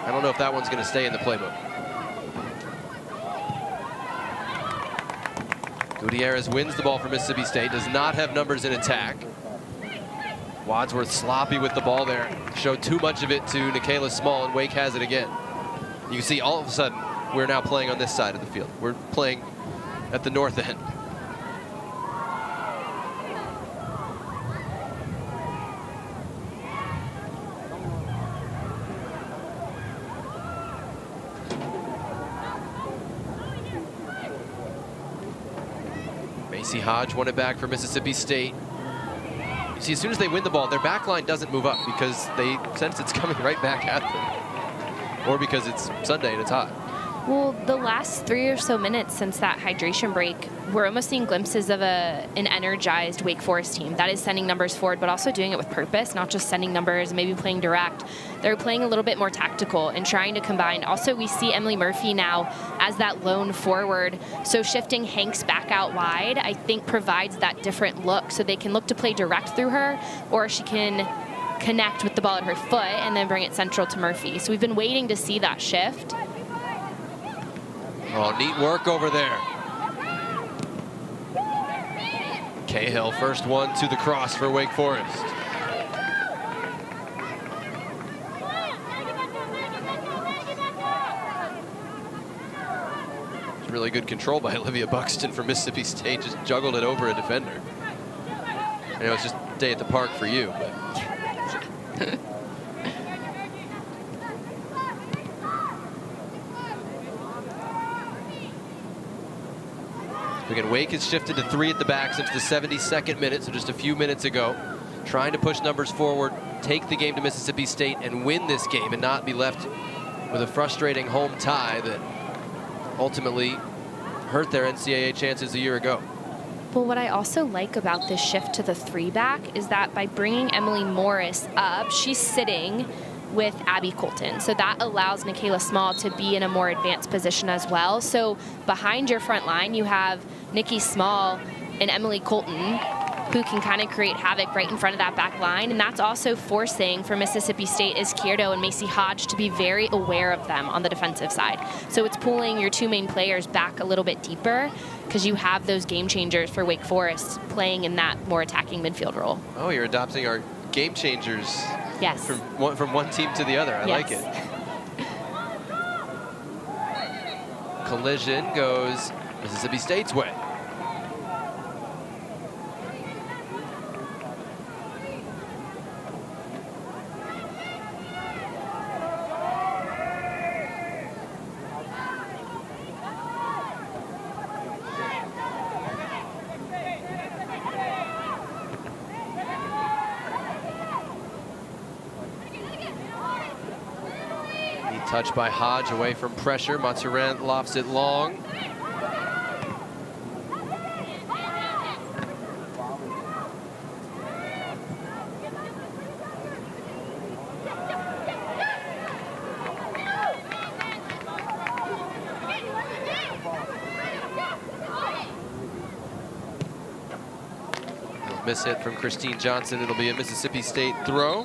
Speaker 2: I don't know if that one's going to stay in the playbook. Gutierrez wins the ball for Mississippi State, does not have numbers in attack. Wadsworth sloppy with the ball there. Showed too much of it to Nikayla Small, and Wake has it again. You can see all of a sudden we're now playing on this side of the field. We're playing at the north end. Macy Hodge won it back for Mississippi State. You see, as soon as they win the ball, their back line doesn't move up because they sense it's coming right back at them. Or because it's Sunday and it's hot.
Speaker 1: Well, the last 3 or so minutes since that hydration break, we're almost seeing glimpses of an energized Wake Forest team that is sending numbers forward, but also doing it with purpose, not just sending numbers, maybe playing direct. They're playing a little bit more tactical and trying to combine. Also, we see Emily Murphy now as that lone forward. So shifting Hanks back out wide, I think provides that different look. So they can look to play direct through her, or she can connect with the ball at her foot and then bring it central to Murphy. So we've been waiting to see that shift.
Speaker 2: Oh, neat work over there. Cahill, first one to the cross for Wake Forest. Really good control by Olivia Buxton for Mississippi State. Just juggled it over a defender. I know it's just a day at the park for you, but. Again, Wake has shifted to 3 at the back since the 72nd minute, so just a few minutes ago. Trying to push numbers forward, take the game to Mississippi State, and win this game and not be left with a frustrating home tie that ultimately hurt their NCAA chances a year ago.
Speaker 1: Well, what I also like about this shift to the 3-back is that by bringing Emily Morris up, she's sitting with Abby Colton. So that allows Nikayla Small to be in a more advanced position as well. So behind your front line, you have Nikki Small and Emily Colton, who can kind of create havoc right in front of that back line. And that's also forcing for Mississippi State Izquierdo and Macy Hodge to be very aware of them on the defensive side. So it's pulling your 2 main players back a little bit deeper because you have those game changers for Wake Forest playing in that more attacking midfield role.
Speaker 2: Oh, you're adopting our game changers.
Speaker 1: Yes.
Speaker 2: From one team to the other. I like it. Collision goes Mississippi State's way. Touch by Hodge away from pressure. Mathurin lofts it long. miss hit from Christine Johnson. It'll be a Mississippi State throw.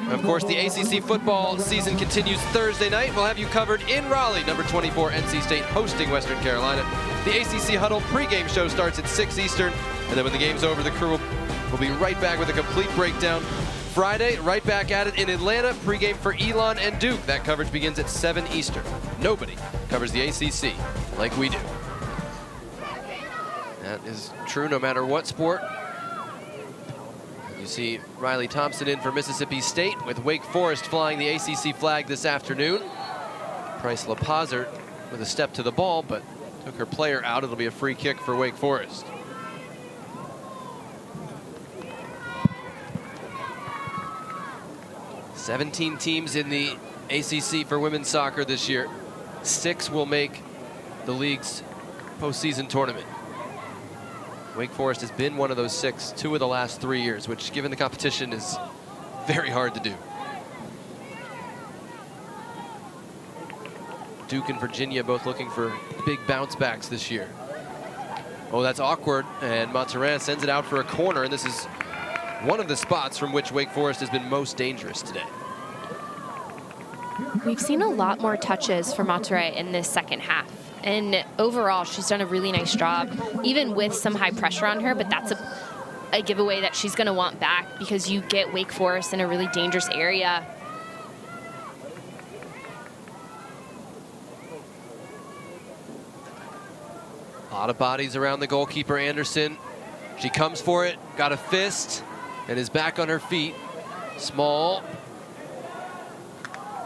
Speaker 2: Of course, the ACC football season continues Thursday night. We'll have you covered in Raleigh. Number 24, NC State hosting Western Carolina. The ACC Huddle pregame show starts at 6 Eastern. And then when the game's over, the crew will be right back with a complete breakdown. Friday, right back at it in Atlanta. Pregame for Elon and Duke. That coverage begins at 7 Eastern. Nobody covers the ACC like we do. That is true no matter what sport. You see Riley Thompson in for Mississippi State with Wake Forest flying the ACC flag this afternoon. Price LaPazert with a step to the ball, but took her player out. It'll be a free kick for Wake Forest. "17 teams in the ACC for women's soccer this year. 6 will make the league's postseason tournament. Wake Forest has been one of those 6 2 of the last 3 years, which, given the competition, is very hard to do. Duke and Virginia both looking for big bounce backs this year. Oh, that's awkward, and Monterrey sends it out for a corner, and this is one of the spots from which Wake Forest has been most dangerous today.
Speaker 1: We've seen a lot more touches for Monterrey in this second half. And overall, she's done a really nice job, even with some high pressure on her. But that's a giveaway that she's going to want back, because you get Wake Forest in a really dangerous area.
Speaker 2: A lot of bodies around the goalkeeper, Anderson. She comes for it, got a fist, and is back on her feet. Small.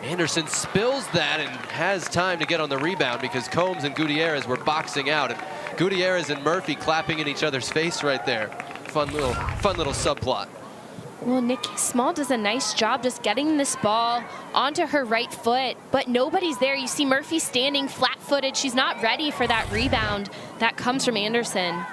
Speaker 2: Anderson spills that and has time to get on the rebound, because Combs and Gutierrez were boxing out. And Gutierrez and Murphy clapping in each other's face right there. Fun little subplot.
Speaker 1: Well, Nikki Small does a nice job just getting this ball onto her right foot, but nobody's there. You see Murphy standing flat-footed. She's not ready for that rebound that comes from Anderson.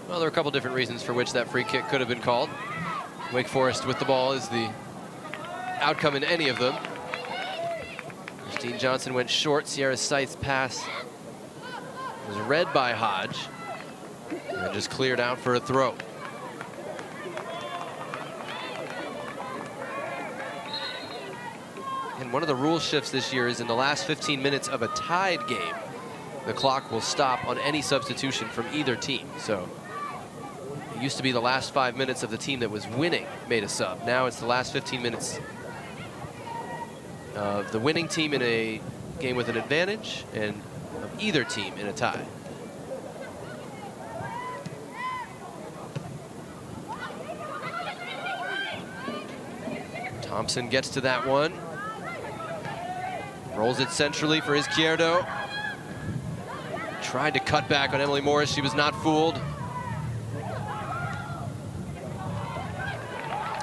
Speaker 2: Well, there are a couple different reasons for which that free kick could have been called. Wake Forest with the ball is the outcome in any of them. Christine Johnson went short. Sierra Seitz's pass was read by Hodge and just cleared out for a throw. And one of the rule shifts this year is in the last 15 minutes of a tied game, the clock will stop on any substitution from either team. So it used to be the last 5 minutes of the team that was winning made a sub. Now it's the last 15 minutes of the winning team in a game with an advantage and of either team in a tie. Thompson gets to that one. Rolls it centrally for Izquierdo. Tried to cut back on Emily Morris. She was not fooled.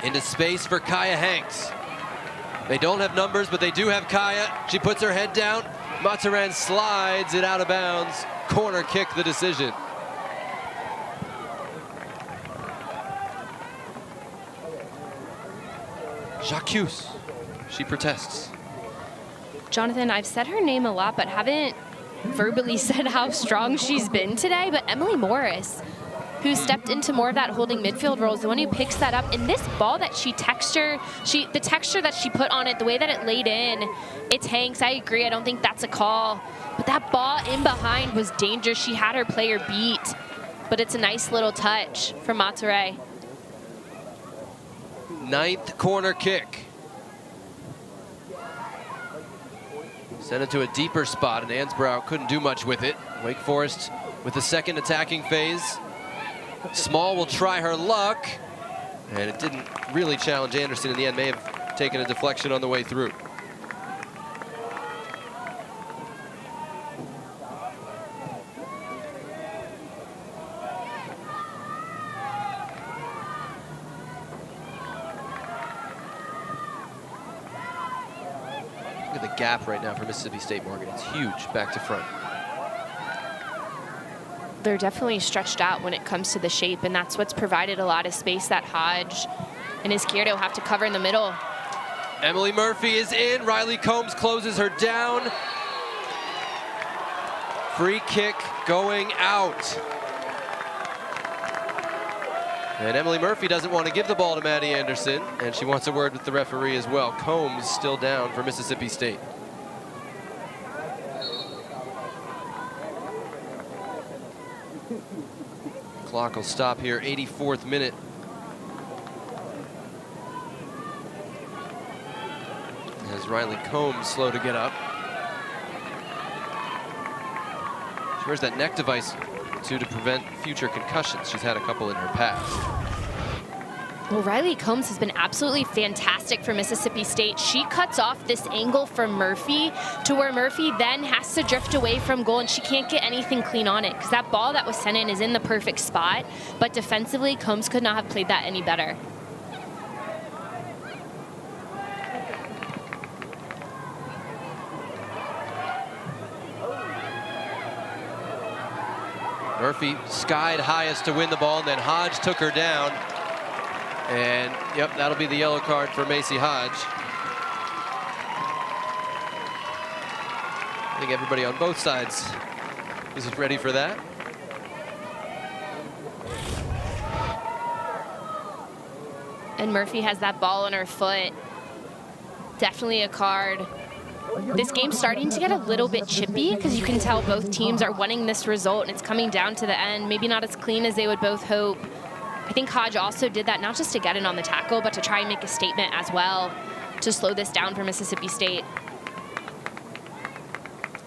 Speaker 2: Into space for Kaya Hanks. They don't have numbers, but they do have Kaya. She puts her head down. Mataran slides it out of bounds. Corner kick, the decision. Jacques. She protests.
Speaker 1: Jonathan, I've said her name a lot, but haven't verbally said how strong she's been today. But Emily Morris, who stepped into more of that holding midfield role, is the one who picks that up. And this ball that the texture that she put on it, the way that it laid in, it's Hanks. I agree. I don't think that's a call. But that ball in behind was dangerous. She had her player beat. But it's a nice little touch from Monterrey.
Speaker 2: 9th corner kick. Sent it to a deeper spot, and Ansbrough couldn't do much with it. Wake Forest with the second attacking phase. Small will try her luck. And it didn't really challenge Anderson in the end. May have taken a deflection on the way through. Look at the gap right now for Mississippi State, Morgan. It's huge back to front.
Speaker 1: They're definitely stretched out when it comes to the shape, and that's what's provided a lot of space that Hodge and Izquierdo have to cover in the middle.
Speaker 2: Emily Murphy is in. Riley Combs closes her down. Free kick going out. And Emily Murphy doesn't want to give the ball to Maddie Anderson, and she wants a word with the referee as well. Combs still down for Mississippi State. Clock will stop here, 84th minute. As Riley Combs slow to get up. She wears that neck device to prevent future concussions. She's had a couple in her past.
Speaker 1: Well, Riley Combs has been absolutely fantastic for Mississippi State. She cuts off this angle from Murphy to where Murphy then has to drift away from goal, and she can't get anything clean on it because that ball that was sent in is in the perfect spot. But defensively, Combs could not have played that any better.
Speaker 2: Murphy skied highest to win the ball, and then Hodge took her down. And, yep, that'll be the yellow card for Macy Hodge. I think everybody on both sides is ready for that.
Speaker 1: And Murphy has that ball on her foot. Definitely a card. This game's starting to get a little bit chippy because you can tell both teams are wanting this result, and it's coming down to the end. Maybe not as clean as they would both hope. I think Hodge also did that not just to get in on the tackle, but to try and make a statement as well to slow this down for Mississippi State.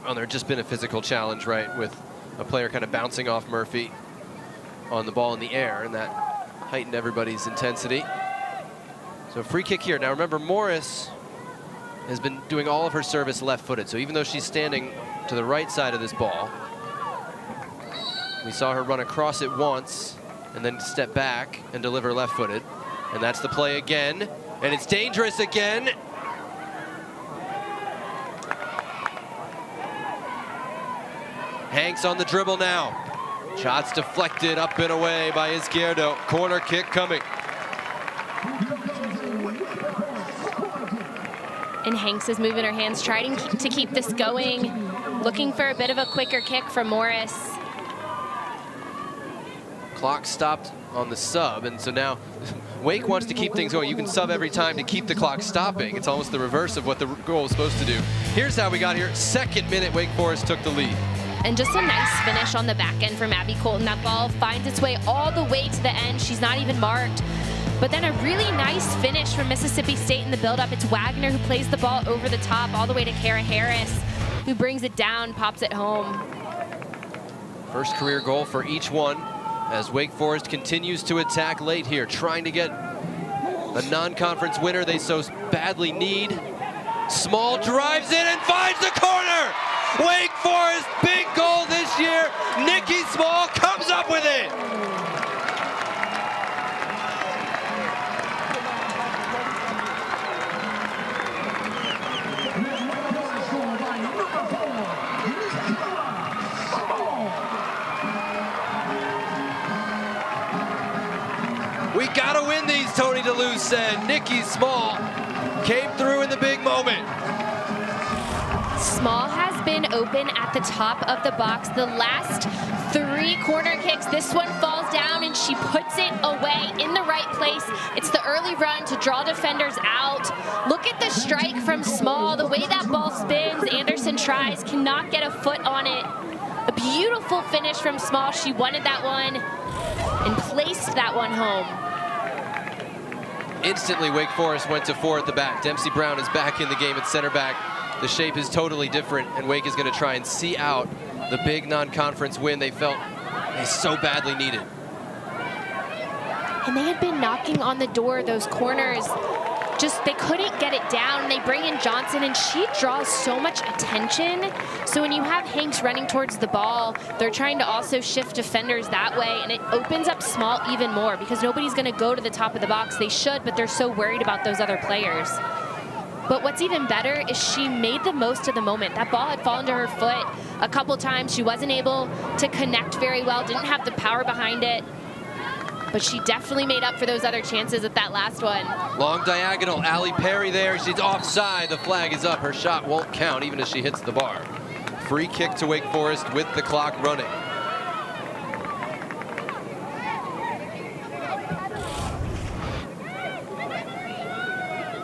Speaker 2: Well, there'd just been a physical challenge, right, with a player kind of bouncing off Murphy on the ball in the air, and that heightened everybody's intensity. So free kick here. Now remember, Morris has been doing all of her service left-footed, so even though she's standing to the right side of this ball, we saw her run across it once and then step back and deliver left-footed. And that's the play again. And it's dangerous again. Hanks on the dribble now. Shots deflected up and away by Izquierdo. Corner kick coming.
Speaker 1: And Hanks is moving her hands, trying to keep this going. Looking for a bit of a quicker kick from Morris.
Speaker 2: Clock stopped on the sub, and so now Wake wants to keep things going. You can sub every time to keep the clock stopping. It's almost the reverse of what the goal is supposed to do. Here's how we got here. 2nd minute, Wake Forest took the lead.
Speaker 1: And just a nice finish on the back end from Abby Colton. That ball finds its way all the way to the end. She's not even marked. But then a really nice finish from Mississippi State in the build-up. It's Wagner who plays the ball over the top all the way to Kara Harris, who brings it down, pops it home.
Speaker 2: First career goal for each one as Wake Forest continues to attack late here, trying to get a non-conference winner they so badly need. Small drives in and finds the corner! Wake Forest, big goal this year. Nikki Small comes up with it! We gotta win these, Tony DeLuce said. Nikki Small came through in the big moment.
Speaker 1: Small has been open at the top of the box. The last 3 corner kicks, this one falls down and she puts it away in the right place. It's the early run to draw defenders out. Look at the strike from Small. The way that ball spins, Anderson tries, cannot get a foot on it. A beautiful finish from Small. She wanted that one and placed that one home.
Speaker 2: Instantly, Wake Forest went to 4 at the back. Dempsey Brown is back in the game at center back. The shape is totally different, and Wake is going to try and see out the big non-conference win they felt they so badly needed.
Speaker 1: And they had been knocking on the door, those corners. Just, they couldn't get it down. And they bring in Johnson, and she draws so much attention. So when you have Hanks running towards the ball, they're trying to also shift defenders that way, and it opens up Small even more because nobody's going to go to the top of the box. They should, but they're so worried about those other players. But what's even better is she made the most of the moment. That ball had fallen to her foot a couple times. She wasn't able to connect very well, didn't have the power behind it. But she definitely made up for those other chances at that last one.
Speaker 2: Long diagonal, Allie Perry there. She's offside. The flag is up. Her shot won't count even as she hits the bar. Free kick to Wake Forest with the clock running.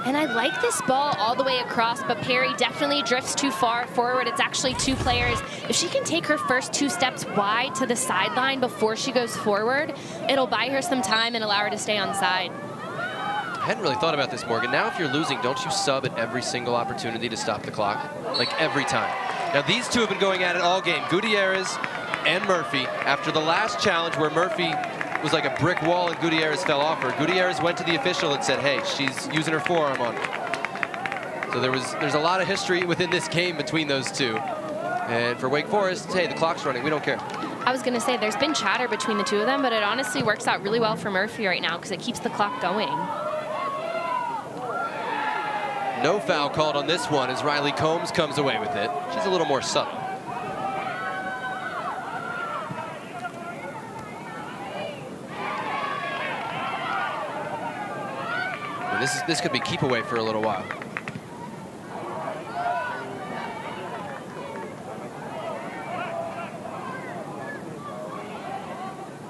Speaker 1: And I like this ball all the way across, but Perry definitely drifts too far forward. It's actually two players. If she can take her first 2 steps wide to the sideline before she goes forward, it'll buy her some time and allow her to stay on side.
Speaker 2: I hadn't really thought about this, Morgan. Now if you're losing, don't you sub at every single opportunity to stop the clock? Like every time. Now these two have been going at it all game. Gutierrez and Murphy. After the last challenge where Murphy was like a brick wall and Gutierrez fell off her, Gutierrez went to the official and said, hey, she's using her forearm on her. So there's a lot of history within this game between those two. And for Wake Forest, hey, the clock's running, we don't care.
Speaker 1: I was going to say, there's been chatter between the two of them, but it honestly works out really well for Murphy right now because it keeps the clock going.
Speaker 2: No foul called on this one as Riley Combs comes away with it. She's a little more subtle. And this could be keep away for a little while.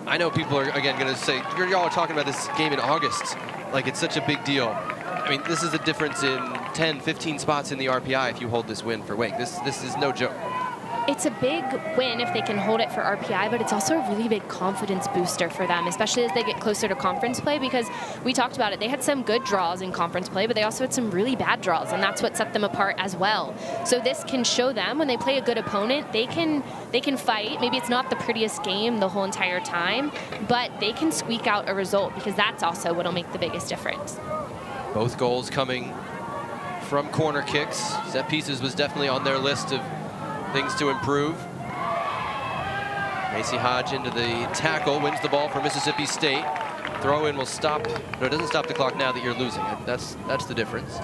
Speaker 2: I know people are, again, going to say, y'all are talking about this game in August like it's such a big deal. I mean, this is a difference in 10, 15 spots in the RPI if you hold this win for Wake. This is no joke.
Speaker 1: It's a big win if they can hold it for RPI, but it's also a really big confidence booster for them, especially as they get closer to conference play, because we talked about it. They had some good draws in conference play, but they also had some really bad draws, and that's what set them apart as well. So this can show them when they play a good opponent, they can fight. Maybe it's not the prettiest game the whole entire time, but they can squeak out a result, because that's also what'll make the biggest difference.
Speaker 2: Both goals coming from corner kicks. Set pieces was definitely on their list of things to improve. Macy Hodge into the tackle, wins the ball for Mississippi State. Throw in will stop. No, it doesn't stop the clock now that you're losing. That's the difference.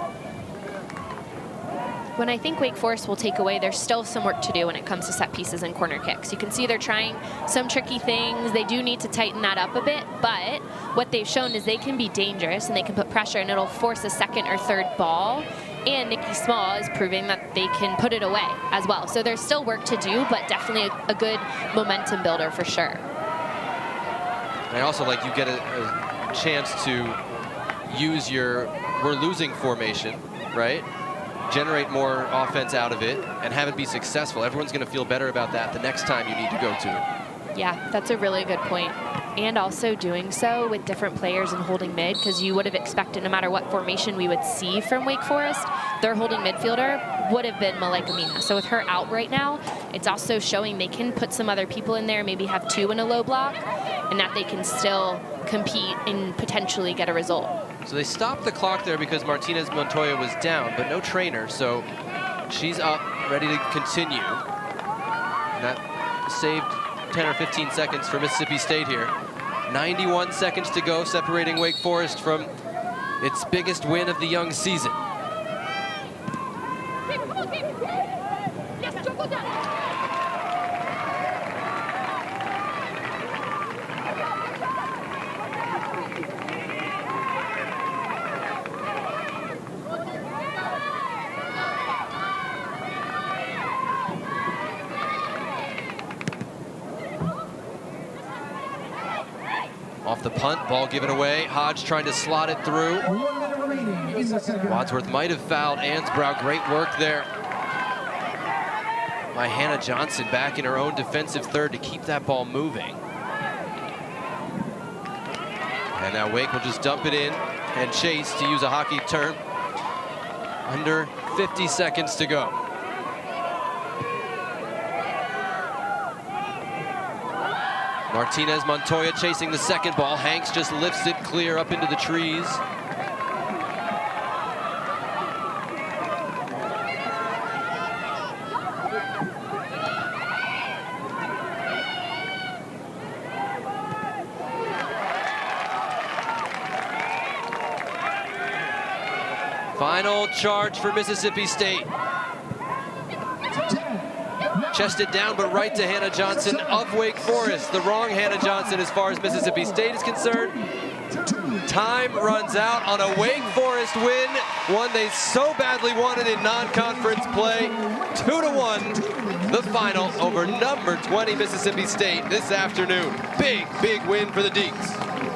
Speaker 1: When I think Wake Forest will take away, there's still some work to do when it comes to set pieces and corner kicks. You can see they're trying some tricky things. They do need to tighten that up a bit, but what they've shown is they can be dangerous and they can put pressure, and it'll force a second or third ball. And Nikki Small is proving that they can put it away as well. So there's still work to do, but definitely a good momentum builder for sure.
Speaker 2: I also like you get a chance to use your we're losing formation, right? Generate more offense out of it and have it be successful. Everyone's going to feel better about that the next time you need to go to it.
Speaker 1: Yeah, that's a really good point. And also doing so with different players and holding mid, because you would have expected no matter what formation we would see from Wake Forest, their holding midfielder would have been Malaika Mina. So with her out right now, it's also showing they can put some other people in there, maybe have two in a low block, and that they can still compete and potentially get a result.
Speaker 2: So they stopped the clock there because Martinez Montoya was down, but no trainer, so she's up, ready to continue. And that saved 10 or 15 seconds for Mississippi State here. 91 seconds to go, separating Wake Forest from its biggest win of the young season. Off the punt, ball given away. Hodge trying to slot it through. Wadsworth might have fouled Ansbrow. Great work there by Hannah Johnson, back in her own defensive third to keep that ball moving. And now Wake will just dump it in and chase, to use a hockey term. Under 50 seconds to go. Martinez Montoya chasing the second ball. Hanks just lifts it clear up into the trees. Final charge for Mississippi State. Chested down, but right to Hannah Johnson of Wake Forest. The wrong Hannah Johnson as far as Mississippi State is concerned. Time runs out on a Wake Forest win, one they so badly wanted in non-conference play. 2-1, the final over number 20 Mississippi State this afternoon. Big, big win for the Deacs.